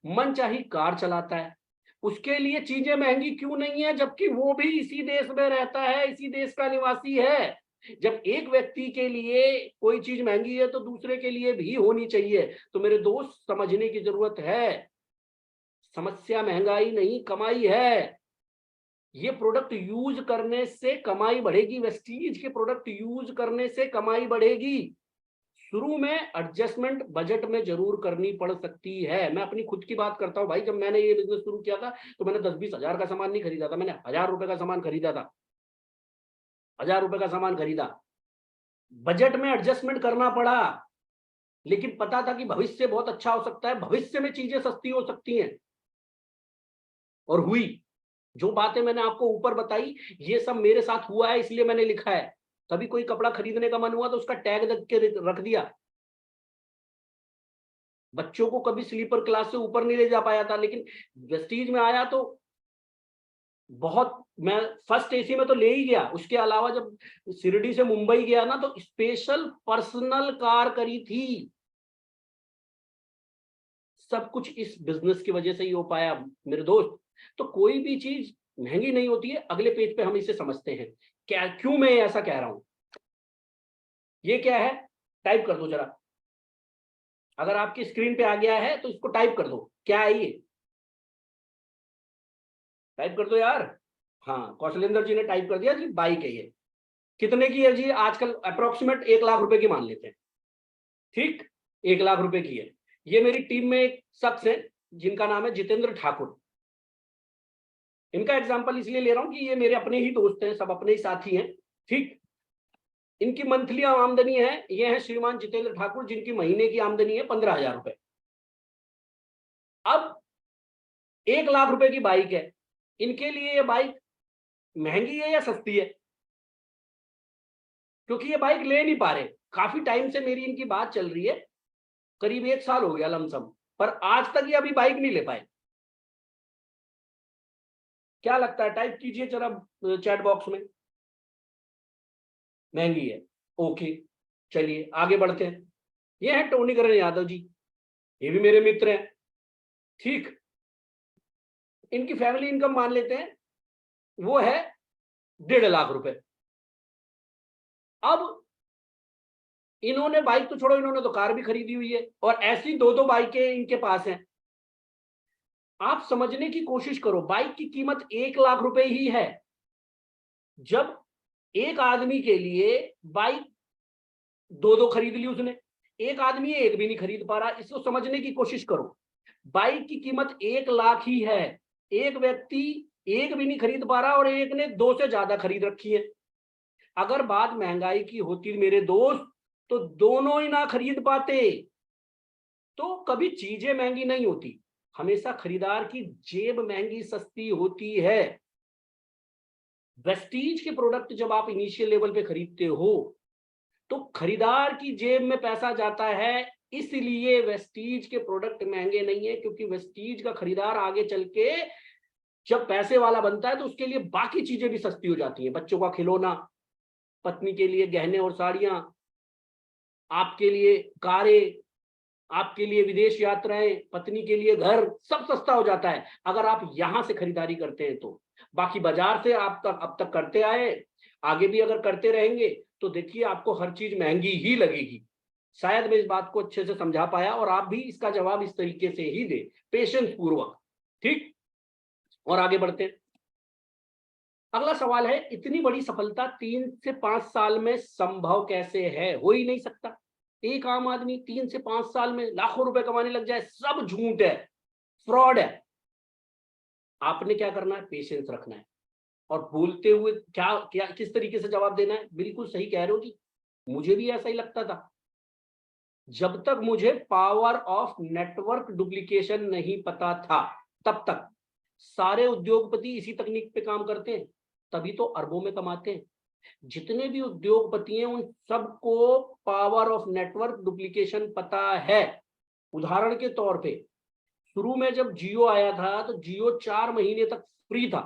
मन चाहे कार चलाता है। उसके लिए चीजें महंगी क्यों नहीं है, जबकि वो भी इसी देश में रहता है, इसी देश का निवासी है। जब एक व्यक्ति के लिए कोई चीज महंगी है तो दूसरे के लिए भी होनी चाहिए। तो मेरे दोस्त, समझने की जरूरत है, समस्या महंगाई नहीं कमाई है। ये प्रोडक्ट यूज करने से कमाई बढ़ेगी, वेस्टीज के प्रोडक्ट यूज करने से कमाई बढ़ेगी। शुरू में एडजस्टमेंट बजट में जरूर करनी पड़ सकती है। मैं अपनी खुद की बात करता हूं भाई, जब मैंने ये बिजनेस शुरू किया था तो मैंने 10-20 हजार का सामान नहीं खरीदा था, मैंने 1000 रुपए का सामान खरीदा था, 1000 रुपए का सामान खरीदा। बजट में एडजस्टमेंट करना पड़ा, लेकिन पता था कि भविष्य बहुत अच्छा हो सकता है, भविष्य में चीजें सस्ती हो सकती हैं, और हुई। जो बातें मैंने आपको ऊपर बताई ये सब मेरे साथ हुआ है, इसलिए मैंने लिखा है। कभी कोई कपड़ा खरीदने का मन हुआ तो उसका टैग रख के रख दिया। बच्चों को कभी स्लीपर क्लास से ऊपर नहीं ले जा पाया था, लेकिन वेस्टीज में आया तो बहुत, मैं फर्स्ट एसी में तो ले ही गया। उसके अलावा जब शिरडी से मुंबई गया ना तो स्पेशल पर्सनल कार करी थी। सब कुछ इस बिजनेस की वजह से ही हो पाया मेरे दोस्त। तो कोई भी चीज महंगी नहीं होती है। अगले पेज पे हम इसे समझते हैं, क्या क्यों मैं ऐसा कह रहा हूं। ये क्या है, टाइप कर दो जरा, अगर आपकी स्क्रीन पे आ गया है तो इसको टाइप कर दो, क्या है ये, टाइप कर दो यार। हाँ, कौशलेंद्र जी ने टाइप कर दिया जी, बाइक है ये। कितने की है जी, आजकल अप्रोक्सीमेट 1 लाख रुपए की मान लेते हैं, ठीक, 1 लाख रुपए की है। ये मेरी टीम में एक शख्स है जिनका नाम है जितेंद्र ठाकुर। इनका एग्जाम्पल इसलिए ले रहा हूं कि ये मेरे अपने ही दोस्त हैं, सब अपने ही साथी हैं, ठीक। इनकी मंथली आमदनी है, ये है श्रीमान जितेंद्र ठाकुर, जिनकी महीने की आमदनी है 15,000 रुपए। अब 1 लाख रुपए की बाइक है, इनके लिए ये बाइक महंगी है या सस्ती है, क्योंकि ये बाइक ले नहीं पा रहे। काफी टाइम से मेरी इनकी बात चल रही है, करीब 1 साल हो गया लमसम, पर आज तक ये अभी बाइक नहीं ले पाए। क्या लगता है, टाइप कीजिए जरा चैट बॉक्स में, महंगी है, ओके। चलिए आगे बढ़ते हैं। ये है टोनी करण यादव जी, ये भी मेरे मित्र हैं, ठीक। इनकी फैमिली इनकम मान लेते हैं वो है 1.5 लाख रुपए। अब इन्होंने बाइक तो छोड़ो, इन्होंने तो कार भी खरीदी हुई है, और ऐसी 2-2 बाइकें इनके पास हैं। आप समझने की कोशिश करो, बाइक की कीमत 1 लाख रुपए ही है। जब एक आदमी के लिए बाइक 2-2 खरीद ली उसने, एक आदमी एक भी नहीं खरीद पा रहा। इसको समझने की कोशिश करो, बाइक की कीमत 1 लाख ही है, एक व्यक्ति एक भी नहीं खरीद पा रहा और एक ने 2 से ज्यादा खरीद रखी है। अगर बात महंगाई की होती मेरे दोस्त तो दोनों ही ना खरीद पाते। तो कभी चीजें महंगी नहीं होती, हमेशा खरीदार की जेब महंगी सस्ती होती है। वेस्टीज के प्रोडक्ट जब आप इनिशियल लेवल पे खरीदते हो तो खरीदार की जेब में पैसा जाता है, इसलिए वेस्टीज के प्रोडक्ट महंगे नहीं है, क्योंकि वेस्टीज का खरीदार आगे चल के जब पैसे वाला बनता है तो उसके लिए बाकी चीजें भी सस्ती हो जाती हैं। बच्चों का खिलौना, पत्नी के लिए गहने और साड़ियां, आपके लिए कारें, आपके लिए विदेश यात्राएं, पत्नी के लिए घर, सब सस्ता हो जाता है अगर आप यहां से खरीदारी करते हैं तो। बाकी बाजार से आप तक अब तक करते आए, आगे भी अगर करते रहेंगे तो देखिए आपको हर चीज महंगी ही लगेगी। शायद मैं इस बात को अच्छे से समझा पाया और आप भी इसका जवाब इस तरीके से ही दे, पेशेंस पूर्वक। ठीक, और आगे बढ़ते हैं। अगला सवाल है, इतनी बड़ी सफलता 3 से 5 साल में संभव कैसे है? हो ही नहीं सकता। एक आम आदमी 3 से 5 साल में लाखों रुपए कमाने लग जाए, सब झूठ है, फ्रॉड है। आपने क्या करना है? पेशेंस रखना है और बोलते हुए क्या क्या किस तरीके से जवाब देना है। बिल्कुल सही कह रहे हो जी, मुझे भी ऐसा ही लगता था। जब तक मुझे पावर ऑफ नेटवर्क डुप्लीकेशन नहीं पता था, तब तक सारे उद्योगपति इसी तकनीक पे काम करते हैं, तभी तो अरबों में कमाते हैं। जितने भी उद्योगपति हैं उन सबको पावर ऑफ नेटवर्क डुप्लीकेशन पता है। उदाहरण के तौर पे शुरू में जब जियो आया था तो जियो 4 महीने तक फ्री था।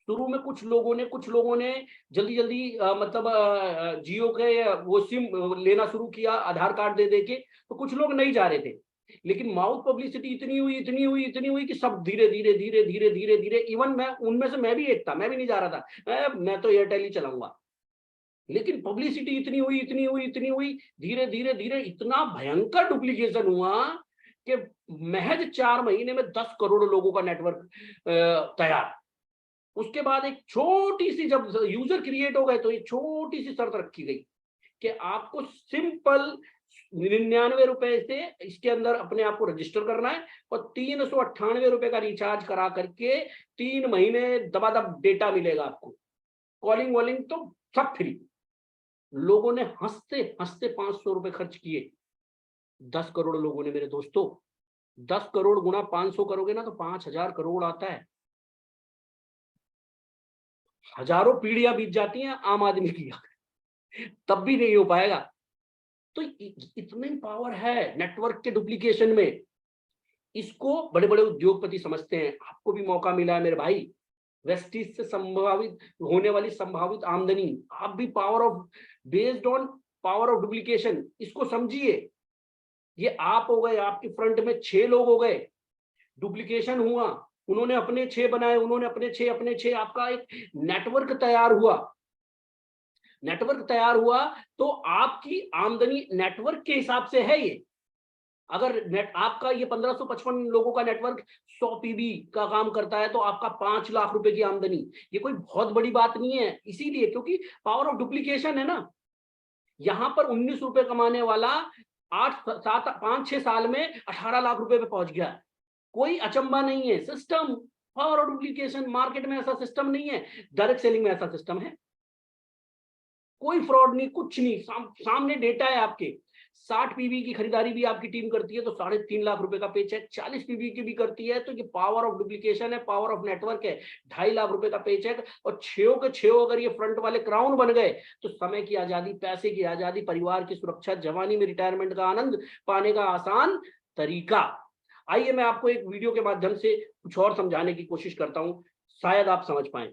शुरू में कुछ लोगों ने जल्दी जल्दी मतलब जियो के वो सिम लेना शुरू किया आधार कार्ड दे के, तो कुछ लोग नहीं जा रहे थे। लेकिन माउथ पब्लिसिटी इतनी हुई कि सब धीरे धीरे इवन मैं उनमें से मैं भी एक था, मैं भी नहीं जा रहा था, मैं तो एयरटेल ही चलाऊंगा। लेकिन पब्लिसिटी इतनी हुई, धीरे धीरे इतना भयंकर डुप्लीकेशन हुआ कि महज 4 महीने में 10 करोड़ लोगों का नेटवर्क तैयार। उसके बाद एक छोटी सी, जब यूजर क्रिएट हो गए तो एक छोटी सी शर्त रखी गई कि आपको सिंपल 99 रुपए से इसके अंदर अपने आप को रजिस्टर करना है और 398 रुपए का रिचार्ज करा करके 3 महीने दबादब डेटा मिलेगा आपको, कॉलिंग वॉलिंग तो सब फ्री। लोगों ने हंसते हंसते 500 रुपए खर्च किए। 10 करोड़ लोगों ने, मेरे दोस्तों, 10 करोड़ गुना 500 करोगे ना तो 5000 करोड़ आता है। हजारों पीढ़ियां बीत जाती हैं आम आदमी की, तब भी नहीं हो पाएगा। तो इतनी पावर है नेटवर्क के डुप्लीकेशन में। इसको बड़े बड़े उद्योगपति समझते हैं। आपको भी मौका मिला है मेरे भाई, वेस्टिज से संभावित होने वाली संभावित आमदनी, आप भी power of based on power of duplication, इसको समझिए। ये आप हो गए, आपके फ्रंट में 6 लोग हो गए, डुप्लीकेशन हुआ, उन्होंने अपने 6 बनाए, उन्होंने अपने 6, आपका एक नेटवर्क तैयार हुआ। नेटवर्क तैयार हुआ तो आपकी आमदनी नेटवर्क के हिसाब से है। ये अगर आपका ये 1555 लोगों का नेटवर्क 100 पीबी का काम करता है तो आपका 5 लाख रुपए की आमदनी, ये कोई बहुत बड़ी बात नहीं है। इसीलिए क्योंकि पावर ऑफ डुप्लीकेशन है ना। यहां पर 19 रुपए कमाने वाला 5-6 साल में 18 लाख रुपए पे पहुंच गया। कोई अचंबा नहीं है, system, power of duplication. Market में ऐसा सिस्टम नहीं है, डायरेक्ट सेलिंग में ऐसा सिस्टम है। कोई फ्रॉड नहीं, कुछ नहीं, सामने डेटा है आपके। 60 पीवी की खरीदारी भी आपकी टीम करती है तो 3.5 लाख रुपए का पेचेक, 40 पीवी की भी करती है तो ये पावर ऑफ डुप्लीकेशन है, पावर ऑफ नेटवर्क है। 2.5 लाख रुपए का पेचेक और 6 के 6 अगर ये फ्रंट वाले क्राउन बन गए तो समय की आजादी, पैसे की आजादी, परिवार की सुरक्षा, जवानी में रिटायरमेंट का आनंद पाने का आसान तरीका। आइए मैं आपको एक वीडियो के माध्यम से कुछ और समझाने की कोशिश करता हूं, शायद आप समझ पाए।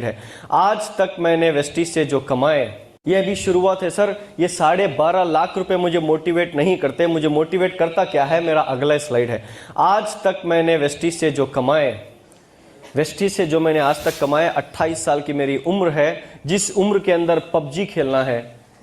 है। आज तक मैंने वेस्टिज से जो कमाए, ये अभी शुरुआत है सर। ये 12.5 लाख रुपए मुझे मोटिवेट नहीं करते। मुझे मोटिवेट करता क्या है, मेरा अगला स्लाइड है। आज तक मैंने वेस्टिज से जो कमाए, वेस्टिज से जो मैंने आज तक कमाए, 28 साल की मेरी उम्र है। जिस उम्र के अंदर पबजी खेलना है,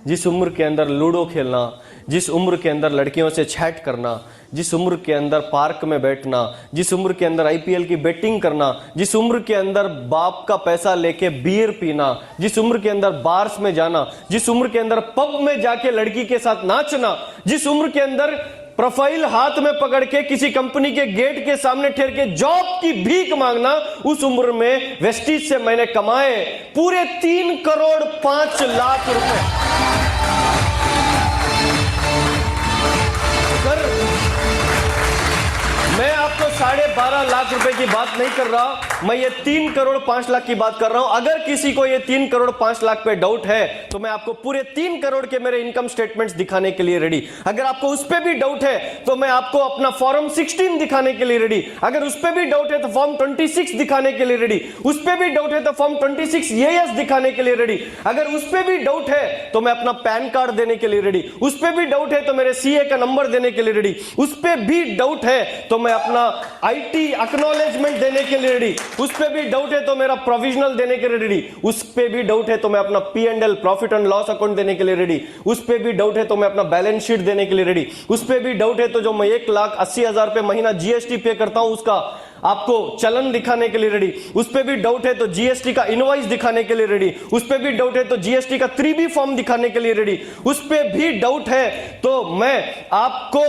जिस उम्र के अंदर लूडो खेलना, जिस उम्र के अंदर लड़कियों से चैट करना, जिस उम्र के अंदर पार्क में बैठना, जिस उम्र के अंदर आईपीएल की बैटिंग करना, जिस उम्र के अंदर बाप का पैसा लेके बियर पीना, जिस उम्र के अंदर बार्स में जाना, जिस उम्र के अंदर पब में जाके लड़की के साथ नाचना, जिस उम्र के अंदर प्रोफाइल हाथ में पकड़ के किसी कंपनी के गेट के सामने ठहर के जॉब की भीख मांगना, उस उम्र में वेस्टिज से मैंने कमाए पूरे 3 करोड़ 5 लाख रुपए। सर, मैं 12.5 लाख रुपए की बात नहीं कर रहा, मैं ये 3 करोड़ 5 लाख की बात कर रहा हूं। अगर किसी को ये 3 करोड़ 5 लाख पे डाउट है तो मैं आपको पूरे 3 करोड़ के मेरे इनकम स्टेटमेंट्स दिखाने के लिए रेडी। अगर आपको उस पे भी डाउट है तो मैं आपको अपना फॉर्म 16 दिखाने के लिए रेडी। अगर उस पे भी डाउट है तो फॉर्म 26 दिखाने के लिए रेडी। उस पे भी डाउट है तो फॉर्म 26 एएस दिखाने के लिए रेडी। अगर उस पे भी डाउट है तो मैं अपना पैन कार्ड देने के लिए रेडी। उस पे भी डाउट है तो मेरे सीए का नंबर देने के लिए रेडी। उस पे भी डाउट है तो मैं अपना आईटी एक्नॉलेजमेंट देने के लिए रेडी। उस पे भी डाउट है तो मेरा प्रोविजनल देने के लिए रेडी। उस पे भी डाउट है तो मैं अपना P&L profit and loss account देने के लिए रेडी। उस पे भी डाउट है तो मैं अपना बैलेंस शीट देने के लिए रेडी। उस पे भी डाउट है तो जो मैं 1,80,000 पे महीना जीएसटी पे करता हूं उसका आपको चलन दिखाने के लिए रेडी। उस पे भी डाउट है तो जीएसटी का इनवॉइस दिखाने के लिए रेडी। उस पे भी डाउट है तो जीएसटी का 3B फॉर्म दिखाने के लिए रेडी। उस पे भी डाउट है तो मैं आपको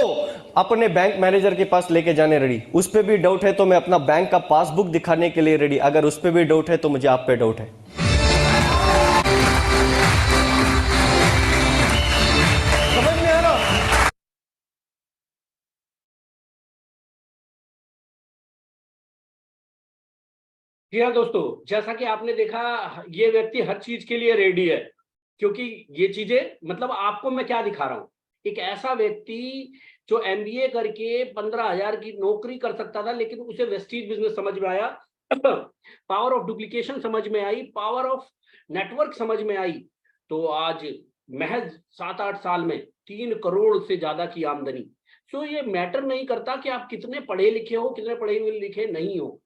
अपने बैंक मैनेजर के पास लेके जाने रेडी। उस पे भी डाउट है तो मैं अपना बैंक का पासबुक दिखाने के लिए रेडी। अगर उस पे भी डाउट है तो मुझे आप पे डाउट है। समझ में आ रहा? जी हाँ दोस्तों, जैसा कि आपने देखा, ये व्यक्ति हर चीज के लिए रेडी है, क्योंकि ये चीजें मतलब आपको मैं क्या दिखा रहा हूं, एक ऐसा व्यक्ति जो एमबीए करके 15,000 की नौकरी कर सकता था, लेकिन उसे वेस्टीज बिजनेस समझ में आया, पावर ऑफ डुप्लीकेशन समझ में आई, पावर ऑफ नेटवर्क समझ में आई, तो आज महज 7-8 साल में 3 करोड़ से ज्यादा की आमदनी। सो ये मैटर नहीं करता कि आप कितने पढ़े लिखे हो, कितने पढ़े लिखे नहीं हो।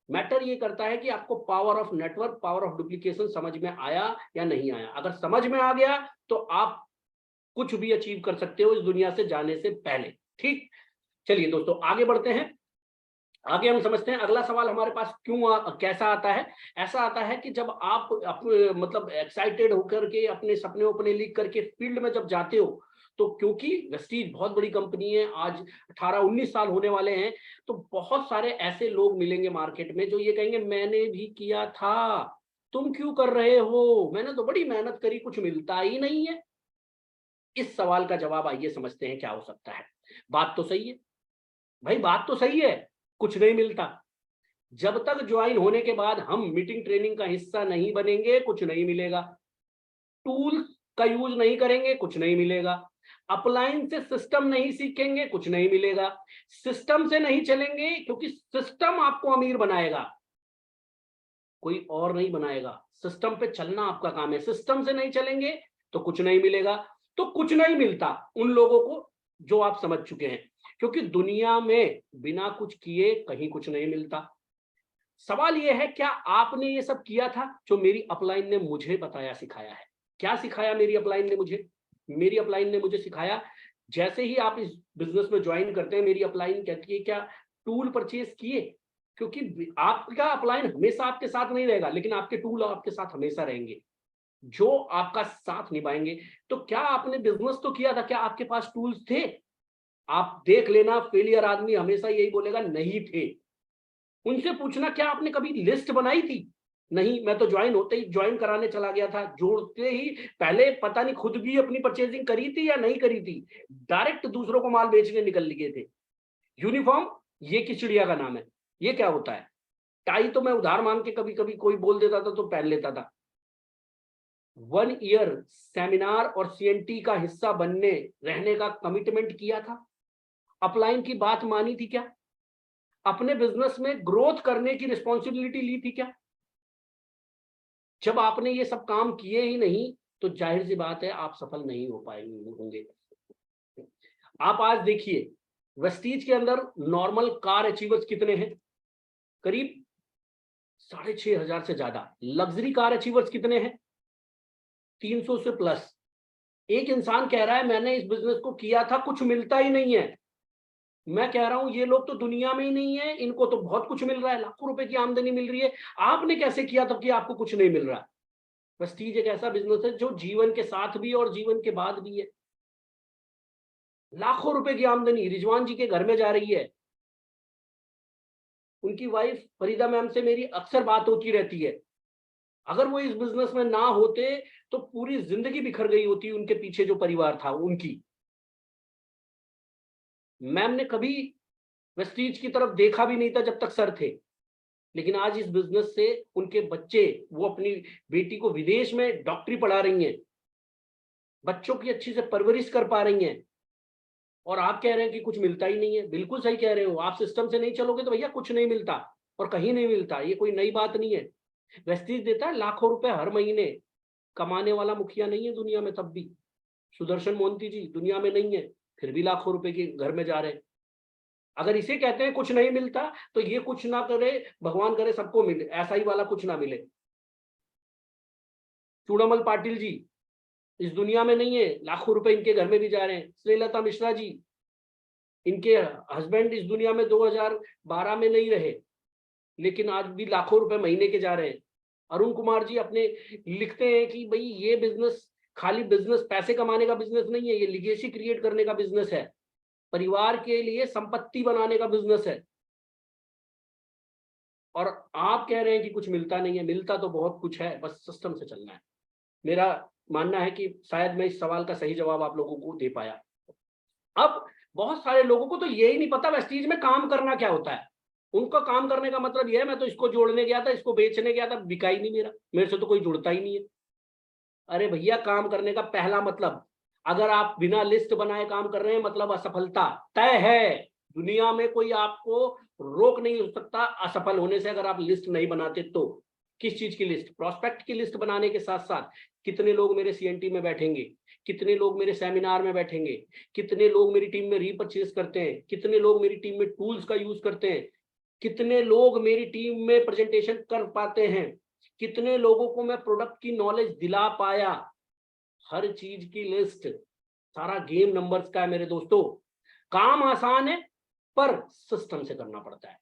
मैटर ये करता है कि आपको power of network, power of duplication समझ में आया या नहीं आया। अगर समझ में आ गया तो आप कुछ भी अचीव कर सकते हो इस दुनिया से जाने से पहले। ठीक, चलिए दोस्तों आगे बढ़ते हैं। आगे हम समझते हैं अगला सवाल हमारे पास कैसा आता है। ऐसा आता है कि जब आप मतलब एक्साइटेड होकर के अपने सपने लिख करके फील्ड में जब जाते हो, तो क्योंकि वेस्टीज बहुत बड़ी कंपनी है, आज 18-19 साल होने वाले हैं, तो बहुत सारे ऐसे लोग मिलेंगे मार्केट में जो ये कहेंगे मैंने भी किया था, तुम क्यों कर रहे हो, मैंने तो बड़ी मेहनत करी, कुछ मिलता ही नहीं है। इस सवाल का जवाब आइए समझते हैं क्या हो सकता है। बात तो सही है भाई, बात तो सही है, कुछ नहीं मिलता। जब तक ज्वाइन होने के बाद हम मीटिंग ट्रेनिंग का हिस्सा नहीं बनेंगे, कुछ नहीं मिलेगा। टूल का यूज नहीं करेंगे, कुछ नहीं मिलेगा। अपलाइन से सिस्टम नहीं सीखेंगे, कुछ नहीं मिलेगा। सिस्टम से नहीं चलेंगे, क्योंकि सिस्टम आपको अमीर बनाएगा, कोई और नहीं बनाएगा। सिस्टम पे चलना आपका काम है। सिस्टम से नहीं चलेंगे तो कुछ नहीं मिलेगा। तो कुछ नहीं मिलता उन लोगों को जो आप समझ चुके हैं, क्योंकि दुनिया में बिना कुछ किए कहीं कुछ नहीं मिलता। सवाल यह है, क्या आपने ये सब किया था जो मेरी अपलाइन ने मुझे बताया, सिखाया है? क्या सिखाया मेरी अपलाइन ने मुझे? मेरी अपलाइन ने मुझे सिखाया, जैसे ही आप इस बिजनेस में ज्वाइन करते हैं, मेरी अपलाइन कहती है क्या टूल परचेज किए, क्योंकि आपका अपलाइन हमेशा आपके साथ नहीं रहेगा, लेकिन आपके टूल आपके साथ हमेशा रहेंगे जो आपका साथ निभाएंगे। तो क्या आपने बिजनेस तो किया था, क्या आपके पास टूल्स थे? आप देख लेना, फेलियर आदमी हमेशा यही बोलेगा नहीं थे। उनसे पूछना क्या आपने कभी लिस्ट बनाई थी? नहीं, मैं तो ज्वाइन होते ही ज्वाइन कराने चला गया था, जोड़ते ही पहले पता नहीं खुद भी अपनी परचेजिंग करी थी या नहीं करी थी, डायरेक्ट दूसरों को माल बेचने निकल गए थे। यूनिफॉर्म, ये किस चिड़िया का नाम है? ये क्या होता है? टाई तो मैं उधार मांग के कभी कभी कोई बोल देता था तो पहन लेता था। 1 ईयर सेमिनार और सीएनटी का हिस्सा बनने रहने का कमिटमेंट किया था। अपलाइन की बात मानी थी क्या? अपने बिजनेस में ग्रोथ करने की रिस्पॉन्सिबिलिटी ली थी क्या? जब आपने ये सब काम किए ही नहीं तो जाहिर सी बात है आप सफल नहीं हो पाएंगे होंगे। आप आज देखिए वेस्टीज के अंदर नॉर्मल कार अचीवर्स कितने हैं? करीब 6,500 से ज्यादा। लग्जरी कार अचीवर्स कितने हैं? 300 से प्लस। एक इंसान कह रहा है मैंने इस बिजनेस को किया था, कुछ मिलता ही नहीं है। मैं कह रहा हूं ये लोग तो दुनिया में ही नहीं है, इनको तो बहुत कुछ मिल रहा है, लाखों रुपए की आमदनी मिल रही है। आपने कैसे किया था कि आपको कुछ नहीं मिल रहा? वेस्टीज एक ऐसा बिजनेस है जो जीवन के साथ भी और जीवन के बाद भी है। लाखों रुपए की आमदनी रिजवान जी के घर में जा रही है। उनकी वाइफ फरीदा मैम से मेरी अक्सर बात होती रहती है। अगर वो इस बिजनेस में ना होते तो पूरी जिंदगी बिखर गई होती उनके पीछे जो परिवार था उनकी। मैम ने कभी वेस्टीज की तरफ देखा भी नहीं था जब तक सर थे, लेकिन आज इस बिजनेस से उनके बच्चे, वो अपनी बेटी को विदेश में डॉक्टरी पढ़ा रही हैं, बच्चों की अच्छी से परवरिश कर पा रही हैं, और आप कह रहे हैं कि कुछ मिलता ही नहीं है। बिल्कुल सही कह रहे हो, आप सिस्टम से नहीं चलोगे तो भैया कुछ नहीं मिलता, और कहीं नहीं मिलता। ये कोई नई बात नहीं है। वेस्टीज देता है लाखों रुपए हर महीने, कमाने वाला मुखिया नहीं है दुनिया में, तब भी सुदर्शन मोहंती जी दुनिया में नहीं है, फिर भी लाखों रुपए के घर में जा रहे हैं। अगर इसे कहते हैं कुछ नहीं मिलता, तो ये कुछ ना करे, भगवान करे सबको मिले, ऐसा ही वाला कुछ ना मिले। चूड़ामल पाटिल जी इस दुनिया में नहीं है, लाखों रुपए इनके घर में भी जा रहे हैं। श्रीलता मिश्रा जी, इनके हस्बैंड इस दुनिया में 2012 में नहीं रहे, लेकिन आज भी लाखों रुपए महीने के जा रहे हैं। अरुण कुमार जी अपने लिखते हैं कि भाई ये बिजनेस खाली बिजनेस पैसे कमाने का बिजनेस नहीं है, ये लिगेसी क्रिएट करने का बिजनेस है, परिवार के लिए संपत्ति बनाने का बिजनेस है। और आप कह रहे हैं कि कुछ मिलता नहीं है। मिलता तो बहुत कुछ है, बस सिस्टम से चलना है। मेरा मानना है कि शायद मैं इस सवाल का सही जवाब आप लोगों को दे पाया। अब बहुत सारे लोगों को तो यही नहीं पता वेस्टीज में काम करना क्या होता है। उनका काम करने का मतलब यह है, मैं तो इसको जोड़ने गया था, इसको बेचने गया था, बिका ही नहीं मेरे से तो कोई जुड़ता ही नहीं है। अरे भैया, काम करने का पहला मतलब, अगर आप बिना लिस्ट बनाए काम कर रहे हैं, मतलब असफलता तय है। दुनिया में कोई आपको रोक नहीं हो सकता असफल होने से, अगर आप लिस्ट नहीं बनाते तो। किस चीज की लिस्ट? प्रोस्पेक्ट की लिस्ट बनाने के साथ साथ कितने लोग मेरे सीएनटी में बैठेंगे, कितने लोग मेरे सेमिनार में बैठेंगे, कितने लोग मेरी टीम में रीपरचेज करते हैं, कितने लोग मेरी टीम में टूल्स का यूज करते हैं, कितने लोग मेरी टीम में प्रेजेंटेशन कर पाते हैं, कितने लोगों को मैं प्रोडक्ट की नॉलेज दिला पाया, हर चीज की लिस्ट। सारा गेम नंबर्स का है मेरे दोस्तों। काम आसान है, पर सिस्टम से करना पड़ता है।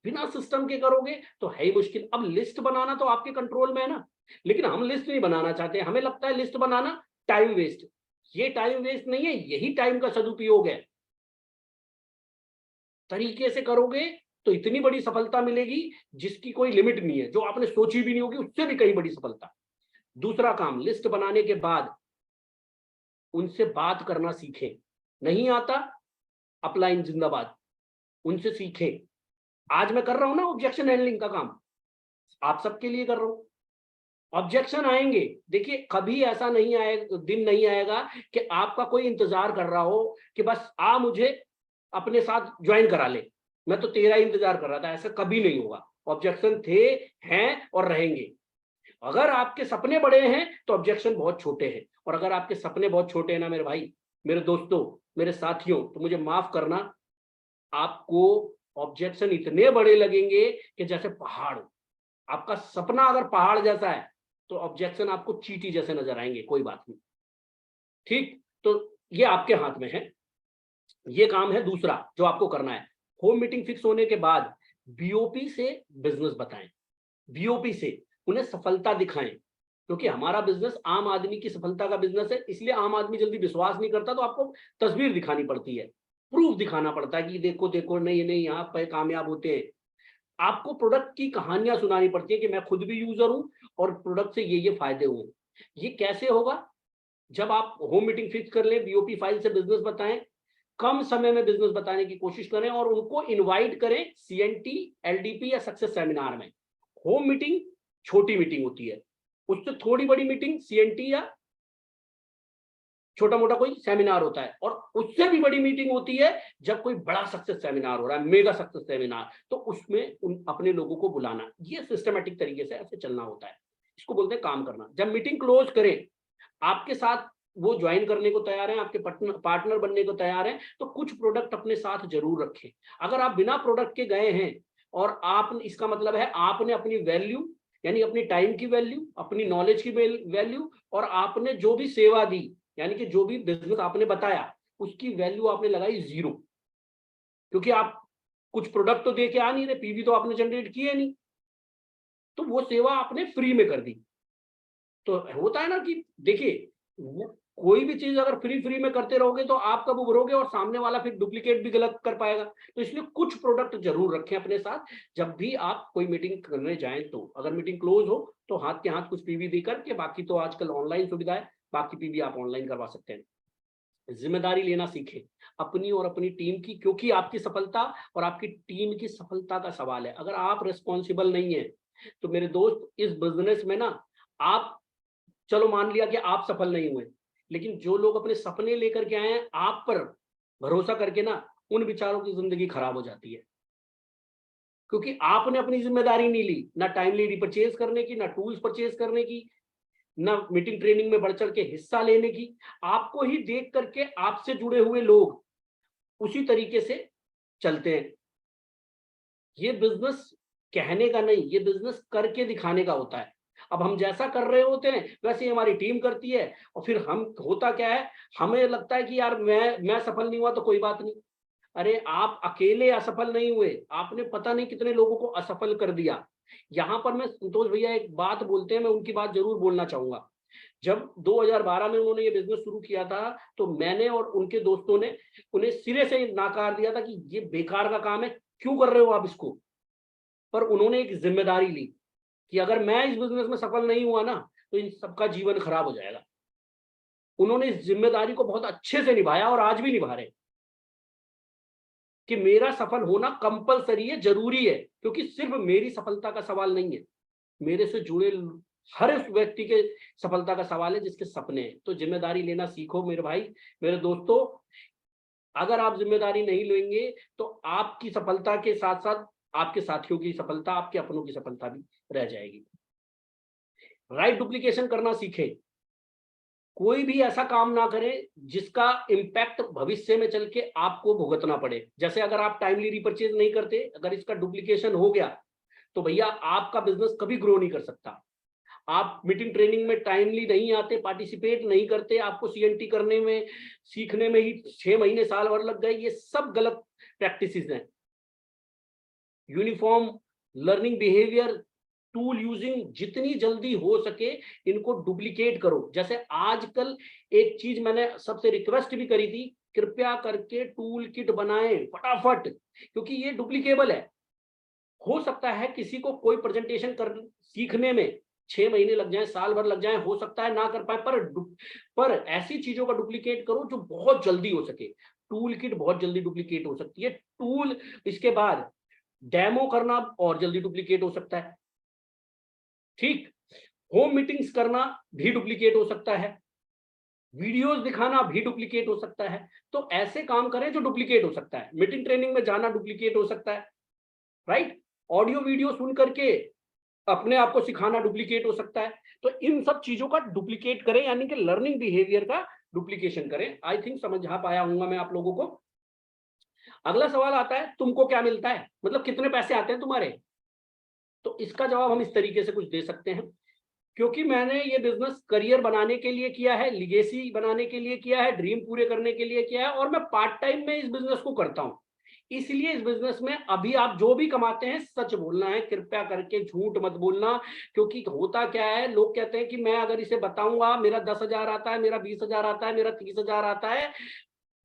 बिना सिस्टम के करोगे तो है ही मुश्किल। अब लिस्ट बनाना तो आपके कंट्रोल में है ना, लेकिन हम लिस्ट नहीं बनाना चाहते। हमें लगता है लिस्ट बनाना टाइम वेस्ट। ये टाइम वेस्ट नहीं है, यही टाइम का सदुपयोग है। तरीके से करोगे तो इतनी बड़ी सफलता मिलेगी जिसकी कोई लिमिट नहीं है, जो आपने सोची भी नहीं होगी, उससे भी कहीं बड़ी सफलता। दूसरा काम, लिस्ट बनाने के बाद उनसे बात करना सीखें। नहीं आता, अपलाइन जिंदाबाद, उनसे सीखें। आज मैं कर रहा हूं ना ऑब्जेक्शन हैंडलिंग का काम, आप सबके लिए कर रहा हूं। ऑब्जेक्शन आएंगे, देखिए कभी ऐसा नहीं आएगा, दिन नहीं आएगा कि आपका कोई इंतजार कर रहा हो कि बस मुझे अपने साथ ज्वाइन करा ले, मैं तो तेरा इंतजार कर रहा था। ऐसा कभी नहीं होगा। ऑब्जेक्शन थे, हैं और रहेंगे। अगर आपके सपने बड़े हैं तो ऑब्जेक्शन बहुत छोटे हैं, और अगर आपके सपने बहुत छोटे हैं ना मेरे भाई, मेरे दोस्तों, मेरे साथियों, तो मुझे माफ करना, आपको ऑब्जेक्शन इतने बड़े लगेंगे कि जैसे पहाड़। आपका सपना अगर पहाड़ जैसा है तो ऑब्जेक्शन आपको चींटी जैसे नजर आएंगे। कोई बात नहीं, ठीक? तो ये आपके हाथ में है। ये काम है दूसरा जो आपको करना है। होम मीटिंग फिक्स होने के बाद बीओपी से बिजनेस बताएं, बीओपी से उन्हें सफलता दिखाएं, क्योंकि हमारा बिजनेस आम आदमी की सफलता का बिजनेस है। इसलिए आम आदमी जल्दी विश्वास नहीं करता, तो आपको तस्वीर दिखानी पड़ती है, प्रूफ दिखाना पड़ता है कि देखो देखो, नहीं नहीं, यहाँ पे कामयाब होते हैं। आपको प्रोडक्ट की कहानियां सुनानी पड़ती है कि मैं खुद भी यूजर हूं और प्रोडक्ट से ये फायदे हुए। ये कैसे होगा? जब आप होम मीटिंग फिक्स कर लें, बीओपी फाइल से बिजनेस बताएं, कम समय में बिजनेस बताने की कोशिश करें और उनको इनवाइट करें सीएनटी, एलडीपी या सक्सेस सेमिनार में। होम मीटिंग छोटी मीटिंग होती है, उससे थोड़ी बड़ी मीटिंग सीएनटी या छोटा मोटा कोई सेमिनार होता है, और उससे भी बड़ी मीटिंग होती है जब कोई बड़ा सक्सेस सेमिनार हो रहा है, मेगा सक्सेस सेमिनार, तो उसमें अपने लोगों को बुलाना। ये सिस्टमेटिक तरीके से ऐसे चलना होता है। इसको बोलते हैं काम करना। जब मीटिंग क्लोज करें, आपके साथ वो ज्वाइन करने को तैयार हैं, आपके पार्टनर बनने को तैयार हैं, तो कुछ प्रोडक्ट अपने साथ जरूर रखें। अगर आप बिना प्रोडक्ट के गए हैं और आप, इसका मतलब है आपने अपनी वैल्यू, यानी अपनी टाइम की वैल्यू, अपनी नॉलेज की वैल्यू, और आपने जो भी सेवा दी, यानी कि जो भी बिजनेस आपने बताया, उसकी वैल्यू आपने लगाई 0, क्योंकि आप कुछ प्रोडक्ट तो दे के आ नहीं रहे, पीवी तो आपने जनरेट किए नहीं, तो वो सेवा आपने फ्री में कर दी। तो होता है ना कि देखिए, कोई भी चीज अगर फ्री में करते रहोगे तो आप कब उभरोगे, और सामने वाला फिर डुप्लीकेट भी गलत कर पाएगा। तो इसलिए कुछ प्रोडक्ट जरूर रखें अपने साथ जब भी आप कोई मीटिंग करने जाएं। तो अगर मीटिंग क्लोज हो तो हाथ के हाथ कुछ पीवी देकर के, बाकी तो आजकल ऑनलाइन सुविधा है, बाकी पीवी आप ऑनलाइन करवा सकते हैं। जिम्मेदारी लेना सीखें अपनी और अपनी टीम की, क्योंकि आपकी सफलता और आपकी टीम की सफलता का सवाल है। अगर आप रिस्पॉन्सिबल नहीं है तो मेरे दोस्त, इस बिजनेस में ना, आप चलो मान लिया कि आप सफल नहीं हुए, लेकिन जो लोग अपने सपने लेकर के आए हैं आप पर भरोसा करके ना, उन बेचारों की जिंदगी खराब हो जाती है, क्योंकि आपने अपनी जिम्मेदारी नहीं ली, ना टाइमली रिपर्चेज करने की, ना टूल्स परचेज करने की, ना मीटिंग ट्रेनिंग में बढ़ चढ़ के हिस्सा लेने की। आपको ही देख करके आपसे जुड़े हुए लोग उसी तरीके से चलते हैं। ये बिजनेस कहने का नहीं, ये बिजनेस करके दिखाने का होता है। अब हम जैसा कर रहे होते हैं वैसे ही हमारी टीम करती है, और फिर हम, होता क्या है, हमें लगता है कि यार मैं सफल नहीं हुआ तो कोई बात नहीं। अरे आप अकेले असफल नहीं हुए, आपने पता नहीं कितने लोगों को असफल कर दिया। यहां पर मैं, संतोष भैया एक बात बोलते हैं, मैं उनकी बात जरूर बोलना चाहूंगा। जब 2012 में उन्होंने ये बिजनेस शुरू किया था तो मैंने और उनके दोस्तों ने उन्हें सिरे से नाकार दिया था कि ये बेकार का काम है, क्यों कर रहे हो आप इसको। पर उन्होंने एक जिम्मेदारी ली कि अगर मैं इस बिजनेस में सफल नहीं हुआ ना तो इन सबका जीवन खराब हो जाएगा। उन्होंने इस जिम्मेदारी को बहुत अच्छे से निभाया और आज भी निभा रहे, कि मेरा सफल होना कंपलसरी है, जरूरी है, क्योंकि सिर्फ मेरी सफलता का सवाल नहीं है, मेरे से जुड़े हर उस व्यक्ति के सफलता का सवाल है जिसके सपने हैं। तो जिम्मेदारी लेना सीखो मेरे भाई, मेरे दोस्तों। अगर आप जिम्मेदारी नहीं लेंगे तो आपकी सफलता के साथ साथ आपके साथियों की सफलता, आपके अपनों की सफलता भी रह जाएगी। राइट डुप्लीकेशन करना सीखें। कोई भी ऐसा काम ना करें जिसका इम्पैक्ट भविष्य में चल के आपको भुगतना पड़े। जैसे अगर आप टाइमली रिपर्चेज नहीं करते, अगर इसका डुप्लीकेशन हो गया तो भैया आपका बिजनेस कभी ग्रो नहीं कर सकता। आप मीटिंग ट्रेनिंग में टाइमली नहीं आते, पार्टिसिपेट नहीं करते, आपको सीएनटी करने में, सीखने में ही 6 महीने साल भर लग गए, ये सब गलत प्रैक्टिसेस हैं। Uniform learning behaviour, tool using, जितनी जल्दी हो सके इनको डुप्लीकेट करो। जैसे आजकल एक चीज मैंने सबसे रिक्वेस्ट भी करी थी, कृपया करके टूल किट बनाएं फटाफट, क्योंकि ये डुप्लीकेबल है। हो सकता है किसी को कोई प्रेजेंटेशन कर सीखने में 6 महीने लग जाए, साल भर लग जाए, हो सकता है ना कर पाए, पर ऐसी चीजों का डुप्लीकेट करो जो बहुत जल्दी हो सके। टूल किट बहुत जल्दी डुप्लीकेट हो सकती है, टूल, इसके बाद डेमो करना और जल्दी डुप्लीकेट हो सकता है, ठीक, होम मीटिंग्स करना भी डुप्लीकेट हो सकता है, वीडियोस दिखाना भी डुप्लीकेट हो सकता है। तो ऐसे काम करें जो डुप्लीकेट हो सकता है। मीटिंग ट्रेनिंग में जाना डुप्लीकेट हो सकता है, राइट। ऑडियो वीडियो सुन करके अपने आप को सिखाना डुप्लीकेट हो सकता है। तो इन सब चीजों का डुप्लीकेट करें, यानी कि लर्निंग बिहेवियर का डुप्लीकेशन करें। आई थिंक समझा पाया हूंगा मैं आप लोगों को। अगला सवाल आता है, तुमको क्या मिलता है, मतलब कितने पैसे आते हैं तुम्हारे। तो इसका जवाब हम इस तरीके से कुछ दे सकते हैं, क्योंकि मैंने ये बिजनेस करियर बनाने के लिए किया है, लिगेसी बनाने के लिए किया है, ड्रीम पूरे करने के लिए किया है, और मैं पार्ट टाइम में इस बिजनेस को करता हूं। इसलिए इस बिजनेस में अभी आप जो भी कमाते हैं सच बोलना है, कृपया करके झूठ मत बोलना। क्योंकि होता क्या है, लोग कहते हैं कि मैं अगर इसे बताऊंगा मेरा 10,000 आता है, मेरा 20,000 आता है, मेरा 30,000 आता है,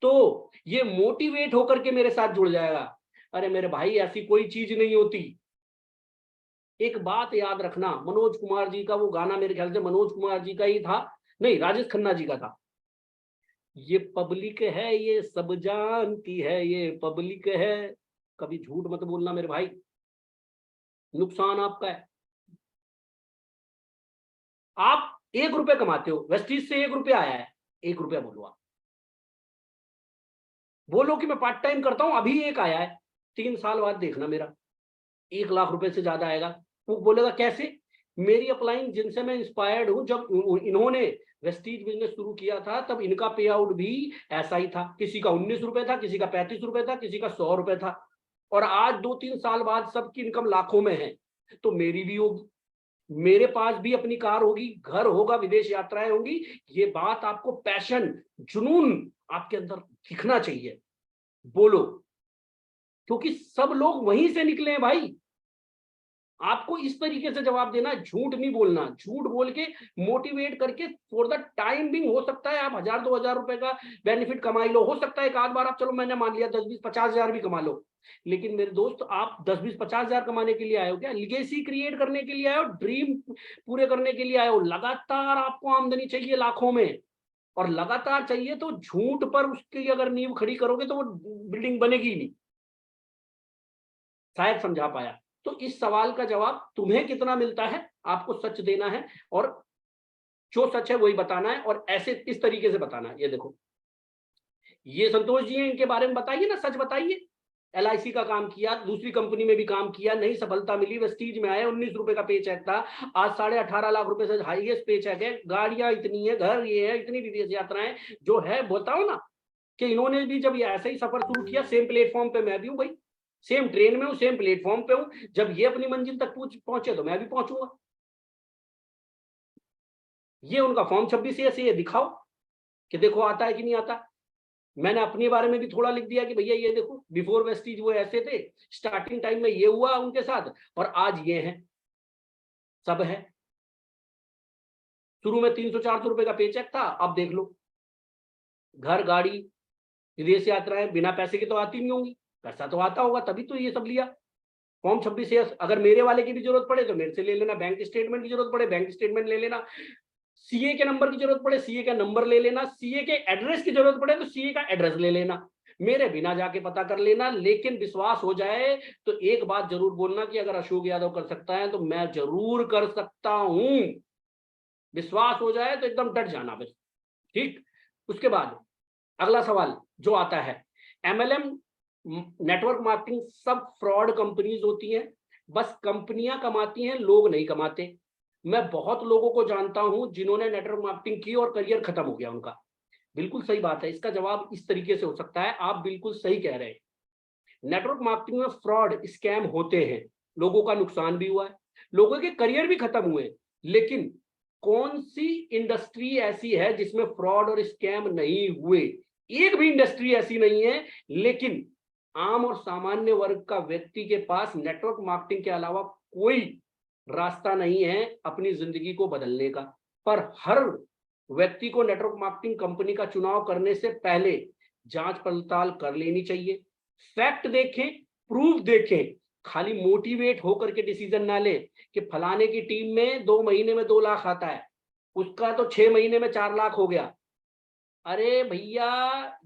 तो ये मोटिवेट होकर के मेरे साथ जुड़ जाएगा। अरे मेरे भाई, ऐसी कोई चीज नहीं होती। एक बात याद रखना, मनोज कुमार जी का वो गाना, मेरे ख्याल से मनोज कुमार जी का ही था, नहीं राजेश खन्ना जी का था, ये पब्लिक है ये सब जानती है, ये पब्लिक है। कभी झूठ मत बोलना मेरे भाई, नुकसान आपका है। आप 1 रुपए कमाते हो, वेस्टीज से 1 रुपया आया है, 1 रुपया बोलो आप, बोलो कि मैं पार्ट टाइम करता हूं, अभी 1 आया है, 3 साल बाद देखना मेरा 1 लाख रुपए से ज्यादा आएगा। वो बोलेगा कैसे। मेरी अपलाइन जिनसे मैं इंस्पायर्ड हूं, जब इन्होंने वेस्टीज बिजनेस शुरू किया था तब इनका पे आउट भी ऐसा ही था, किसी का 19 रुपए था, किसी का 35 रुपए था, किसी का 100 रुपए था, और आज 2-3 साल बाद सबकी इनकम लाखों में है। तो मेरी भी होगी, मेरे पास भी अपनी कार होगी, घर होगा, विदेश यात्राएं होंगी। ये बात आपको, पैशन, जुनून आपके अंदर दिखना चाहिए, बोलो, क्योंकि सब लोग वहीं से निकले हैं भाई। आपको इस तरीके से जवाब देना, झूठ नहीं बोलना। झूठ बोल के मोटिवेट करके फॉर द टाइम बिंग, हो सकता है आप 1,000-2,000 रुपए का बेनिफिट कमाई लो, हो सकता है एक आध बार आप, चलो मैंने मान लिया 10-20-50,000 भी कमा लो, लेकिन मेरे दोस्त आप 10-20-50,000 कमाने के लिए आए हो क्या, लिगेसी क्रिएट करने के लिए आए हो, ड्रीम पूरे करने के लिए आए हो। लगातार आपको आमदनी चाहिए लाखों में, और लगातार चाहिए तो झूठ पर उसकी अगर नींव खड़ी करोगे तो वो बिल्डिंग बनेगी ही नहीं। शायद समझा पाया। तो इस सवाल का जवाब तुम्हें कितना मिलता है, आपको सच देना है और जो सच है वही बताना है, और ऐसे इस तरीके से बताना है। ये देखो, ये संतोष जी हैं, इनके बारे में बताइए ना, सच बताइए। LIC का काम किया, दूसरी कंपनी में भी काम किया, नहीं सफलता मिली, वेस्टीज में आए, 19 रुपए का पे चेक था, आज 18.5 लाख रुपए से हाईएस्ट पे चेक है, गाड़ियां इतनी है, घर ये है, इतनी विदेश यात्राएं जो है। बताओ ना कि इन्होंने भी जब ये ऐसे ही सफर शुरू किया, सेम प्लेटफॉर्म पे मैं भी हूँ भाई, सेम ट्रेन में हूँ, सेम प्लेटफॉर्म पे हूँ। जब ये अपनी मंजिल तक पहुंचे तो मैं भी पहुंचूंगा। ये उनका फॉर्म 26 से ये दिखाओ कि देखो आता है कि नहीं आता। मैंने अपने बारे में भी थोड़ा लिख दिया कि भैया ये देखो, बिफोर वेस्टीज वो ऐसे थे, स्टार्टिंग टाइम में ये हुआ उनके साथ, और आज ये है, सब है। शुरू में 300-400 रुपए का पेचेक था, अब देख लो, घर, गाड़ी, विदेश यात्राएं बिना पैसे की तो आती नहीं होंगी, पैसा तो आता होगा तभी तो ये सब लिया। फॉर्म 26 से अगर मेरे वाले की भी जरूरत पड़े तो मेरे से ले लेना, बैंक स्टेटमेंट की जरूरत पड़े बैंक स्टेटमेंट ले लेना, सीए के नंबर की जरूरत पड़े सीए का नंबर ले लेना, सीए के एड्रेस की जरूरत पड़े तो सीए का एड्रेस ले लेना, मेरे बिना जाके पता कर लेना। लेकिन विश्वास हो जाए तो एक बात जरूर बोलना कि अगर अशोक यादव कर सकता है तो मैं जरूर कर सकता हूं। विश्वास हो जाए तो एकदम डट जाना बस, ठीक। उसके बाद अगला सवाल जो आता है, MLM, नेटवर्क मार्केटिंग सब फ्रॉड कंपनीज होती हैं, बस कंपनियां कमाती हैं, लोग नहीं कमाते। मैं बहुत लोगों को जानता हूं जिन्होंने नेटवर्क मार्केटिंग की और करियर खत्म हो गया उनका। बिल्कुल सही बात है, इसका जवाब इस तरीके से हो सकता है, आप बिल्कुल सही कह रहे हैं। नेटवर्क मार्केटिंग में फ्रॉड, स्कैम होते हैं, लोगों का नुकसान भी हुआ है, लोगों के करियर भी खत्म हुए, लेकिन कौन सी इंडस्ट्री ऐसी है जिसमें फ्रॉड और स्कैम नहीं हुए? एक भी इंडस्ट्री ऐसी नहीं है। लेकिन आम और सामान्य वर्ग का व्यक्ति के पास नेटवर्क मार्केटिंग के अलावा कोई रास्ता नहीं है अपनी जिंदगी को बदलने का। पर हर व्यक्ति को नेटवर्क मार्केटिंग कंपनी का चुनाव करने से पहले जांच पड़ताल कर लेनी चाहिए, फैक्ट देखें, प्रूफ देखें, खाली मोटिवेट होकर के डिसीजन ना ले कि फलाने की टीम में 2 महीने में 2 लाख आता है, उसका तो 6 महीने में 4 लाख हो गया। अरे भैया,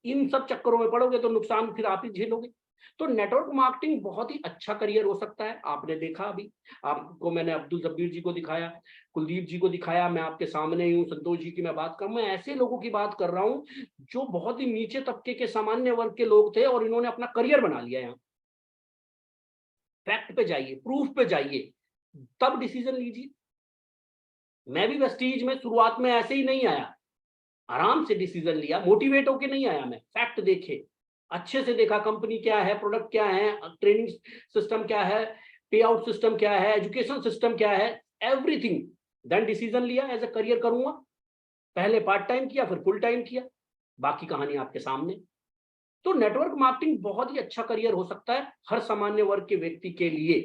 इन सब चक्करों में पड़ोगे तो नुकसान फिर आप ही झेलोगे। तो नेटवर्क मार्केटिंग बहुत ही अच्छा करियर हो सकता है। आपने देखा, अभी आपको मैंने अब्दुल जब्बीर जी को दिखाया, कुलदीप जी को दिखाया, मैं आपके सामने ही हूँ, संतोष जी की मैं बात कर, मैं ऐसे लोगों की बात कर रहा हूँ जो बहुत ही नीचे तबके के सामान्य वर्ग के लोग थे और इन्होंने अपना करियर बना लिया। यहाँ फैक्ट पे जाइए, प्रूफ पे जाइए, तब डिसीजन लीजिए। मैं भी वेस्टीज में शुरुआत में ऐसे ही नहीं आया, आराम से डिसीजन लिया, मोटिवेट होके नहीं आया मैं, फैक्ट देखे, अच्छे से देखा कंपनी क्या है, प्रोडक्ट क्या है, ट्रेनिंग सिस्टम क्या है, पे आउट सिस्टम क्या है, एजुकेशन सिस्टम क्या है, एवरीथिंग, देन डिसीजन लिया एज ए करियर करूंगा। पहले पार्ट टाइम किया, फिर फुल टाइम किया, बाकी कहानी आपके सामने। तो नेटवर्क मार्केटिंग बहुत ही अच्छा करियर हो सकता है हर सामान्य वर्ग के व्यक्ति के लिए।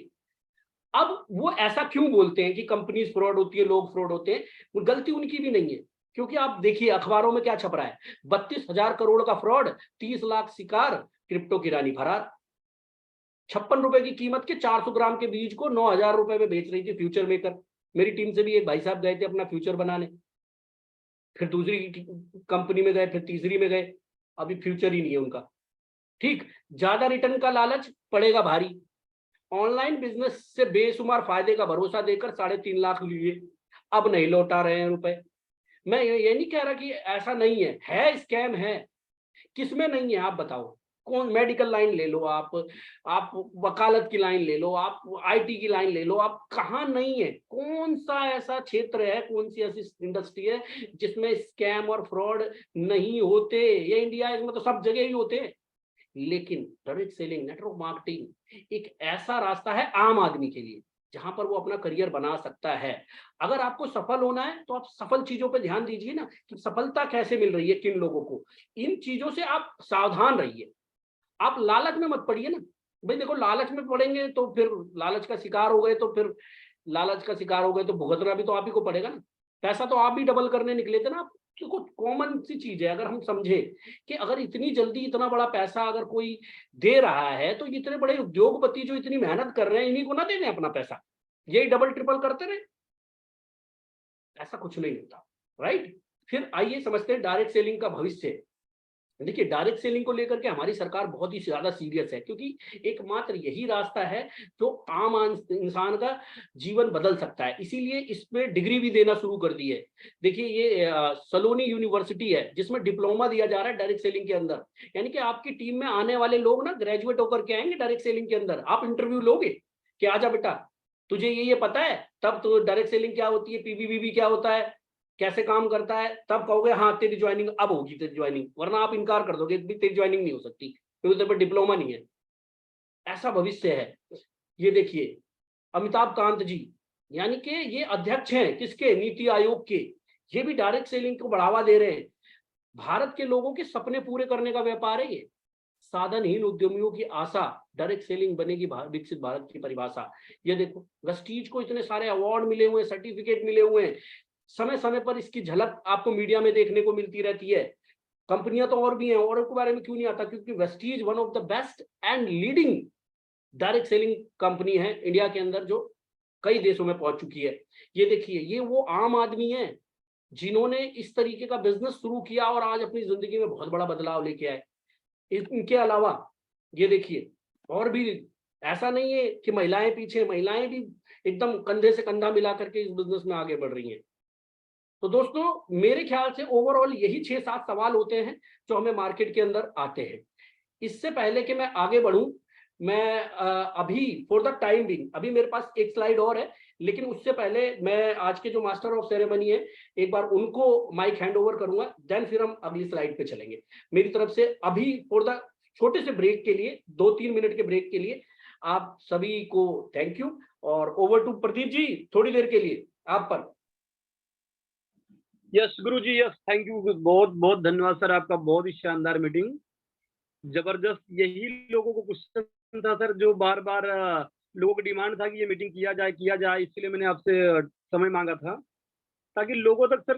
अब वो ऐसा क्यों बोलते हैं कि कंपनीज फ्रॉड होती है, लोग फ्रॉड होते हैं? वो गलती उनकी भी नहीं है, क्योंकि आप देखिए अखबारों में क्या छप रहा है, 32,000 करोड़ का फ्रॉड, 30 लाख शिकार, क्रिप्टो की रानी फरार। 56 रुपए की कीमत के 400 ग्राम के बीज को 9,000 रुपए में बेच रही थी फ्यूचर मेकर। मेरी टीम से भी एक भाई साहब गए थे अपना फ्यूचर बनाने, फिर दूसरी कंपनी में गए, फिर तीसरी में गए, अभी फ्यूचर ही नहीं है उनका। ठीक, ज्यादा रिटर्न का लालच पड़ेगा भारी। ऑनलाइन बिजनेस से बेशुमार फायदे का भरोसा देकर 3.5 लाख लिए, अब नहीं लौटा रहे हैं रुपए। मैं ये नहीं कह रहा कि ऐसा नहीं है स्कैम है। किसमें नहीं है आप बताओ? कौन, मेडिकल लाइन ले लो, आप वकालत की लाइन ले लो, आप IT की लाइन ले लो, आप कहाँ नहीं है? कौन सा ऐसा क्षेत्र है, कौन सी ऐसी इंडस्ट्री है जिसमें स्कैम और फ्रॉड नहीं होते? ये इंडिया, इसमें तो सब जगह ही होते हैं। लेकिन डायरेक्ट सेलिंग, नेटवर्क मार्केटिंग एक ऐसा रास्ता है आम आदमी के लिए जहां पर वो अपना करियर बना सकता है। अगर आपको सफल होना है तो आप सफल चीजों पे ध्यान दीजिए ना, कि सफलता कैसे मिल रही है, किन लोगों को। इन चीजों से आप सावधान रहिए, आप लालच में मत पड़िए ना भाई। देखो, लालच में पड़ेंगे तो फिर लालच का शिकार हो गए तो फिर लालच का शिकार हो गए तो भुगतना भी तो आप ही को पड़ेगा ना। पैसा तो आप भी डबल करने निकले थे ना आप। देखो, कॉमन सी चीज है, अगर हम समझे कि अगर इतनी जल्दी इतना बड़ा पैसा अगर कोई दे रहा है तो इतने बड़े उद्योगपति जो इतनी मेहनत कर रहे हैं, इन्हीं को ना देने अपना पैसा, यही डबल ट्रिपल करते रहे? ऐसा कुछ नहीं होता, राइट? फिर आइए समझते हैं डायरेक्ट सेलिंग का भविष्य। देखिए, डायरेक्ट सेलिंग को लेकर के हमारी सरकार बहुत ही ज्यादा सीरियस है, क्योंकि एकमात्र यही रास्ता है जो आम इंसान का जीवन बदल सकता है। इसीलिए इसमें डिग्री भी देना शुरू कर दी है। देखिए, ये सलोनी यूनिवर्सिटी है जिसमें डिप्लोमा दिया जा रहा है डायरेक्ट सेलिंग के अंदर। यानी कि आपकी टीम में आने वाले लोग ना ग्रेजुएट होकर के आएंगे डायरेक्ट सेलिंग के अंदर। आप इंटरव्यू लोगे कि आजा बेटा, तुझे ये पता है, तब तो डायरेक्ट सेलिंग क्या होती है, पीबीबीबी क्या होता है, कैसे काम करता है, तब कहोगे हाँ तेरी ज्वाइनिंग अब होगी, तेरी ज्वाइनिंग, वरना आप इनकार कर दोगे भी तेरी ज्वाइनिंग नहीं हो सकती क्योंकि तेरे पर डिप्लोमा नहीं है। ऐसा भविष्य है। ये देखिए, अमिताभ कांत जी, यानी कि ये अध्यक्ष हैं किसके, नीति आयोग के, ये भी डायरेक्ट सेलिंग को बढ़ावा दे रहे हैं। भारत के लोगों के सपने पूरे करने का व्यापार है ये। साधनहीन उद्यमियों की आशा, डायरेक्ट सेलिंग बनेगी विकसित भारत की परिभाषा। ये देखो, वेस्टीज को इतने सारे अवार्ड मिले हुए हैं, सर्टिफिकेट मिले हुए हैं, समय समय पर इसकी झलक आपको मीडिया में देखने को मिलती रहती है। कंपनियां तो और भी हैं, और के बारे में क्यों नहीं आता, क्योंकि Vestige one of the best and leading direct selling company है इंडिया के अंदर, जो कई देशों में पहुंच चुकी है। ये देखिए, ये वो आम आदमी है जिन्होंने इस तरीके का बिजनेस शुरू किया और आज अपनी जिंदगी में बहुत बड़ा बदलाव लेके आए। इनके अलावा ये देखिए, और भी ऐसा नहीं है कि महिलाएं पीछे, महिलाएं भी एकदम कंधे से कंधा मिला करके इस बिजनेस में आगे बढ़ रही हैं। तो दोस्तों, मेरे ख्याल से ओवरऑल यही 6-7 सवाल होते हैं जो हमें मार्केट के अंदर आते हैं। इससे पहले कि मैं आगे बढ़ूं, मैं अभी फॉर द टाइम बिंग, अभी मेरे पास एक स्लाइड और है, लेकिन उससे पहले मैं आज के जो मास्टर ऑफ सेरेमनी है एक बार उनको माइक हैंड ओवर करूंगा, देन फिर हम अगली स्लाइड पे चलेंगे। मेरी तरफ से अभी फॉर द छोटे से ब्रेक के लिए, 2-3 मिनट के ब्रेक के लिए आप सभी को थैंक यू, और ओवर टू प्रदीप जी, थोड़ी देर के लिए आप पर। Yes Guru ji, yes, thank you, बहुत बहुत धन्यवाद सर, आपका बहुत ही शानदार मीटिंग, जबरदस्त। यही लोगों को क्वेश्चन था सर, जो बार बार लोगों की डिमांड था कि ये मीटिंग किया जाए, इसलिए मैंने आपसे समय मांगा था, ताकि लोगों तक सर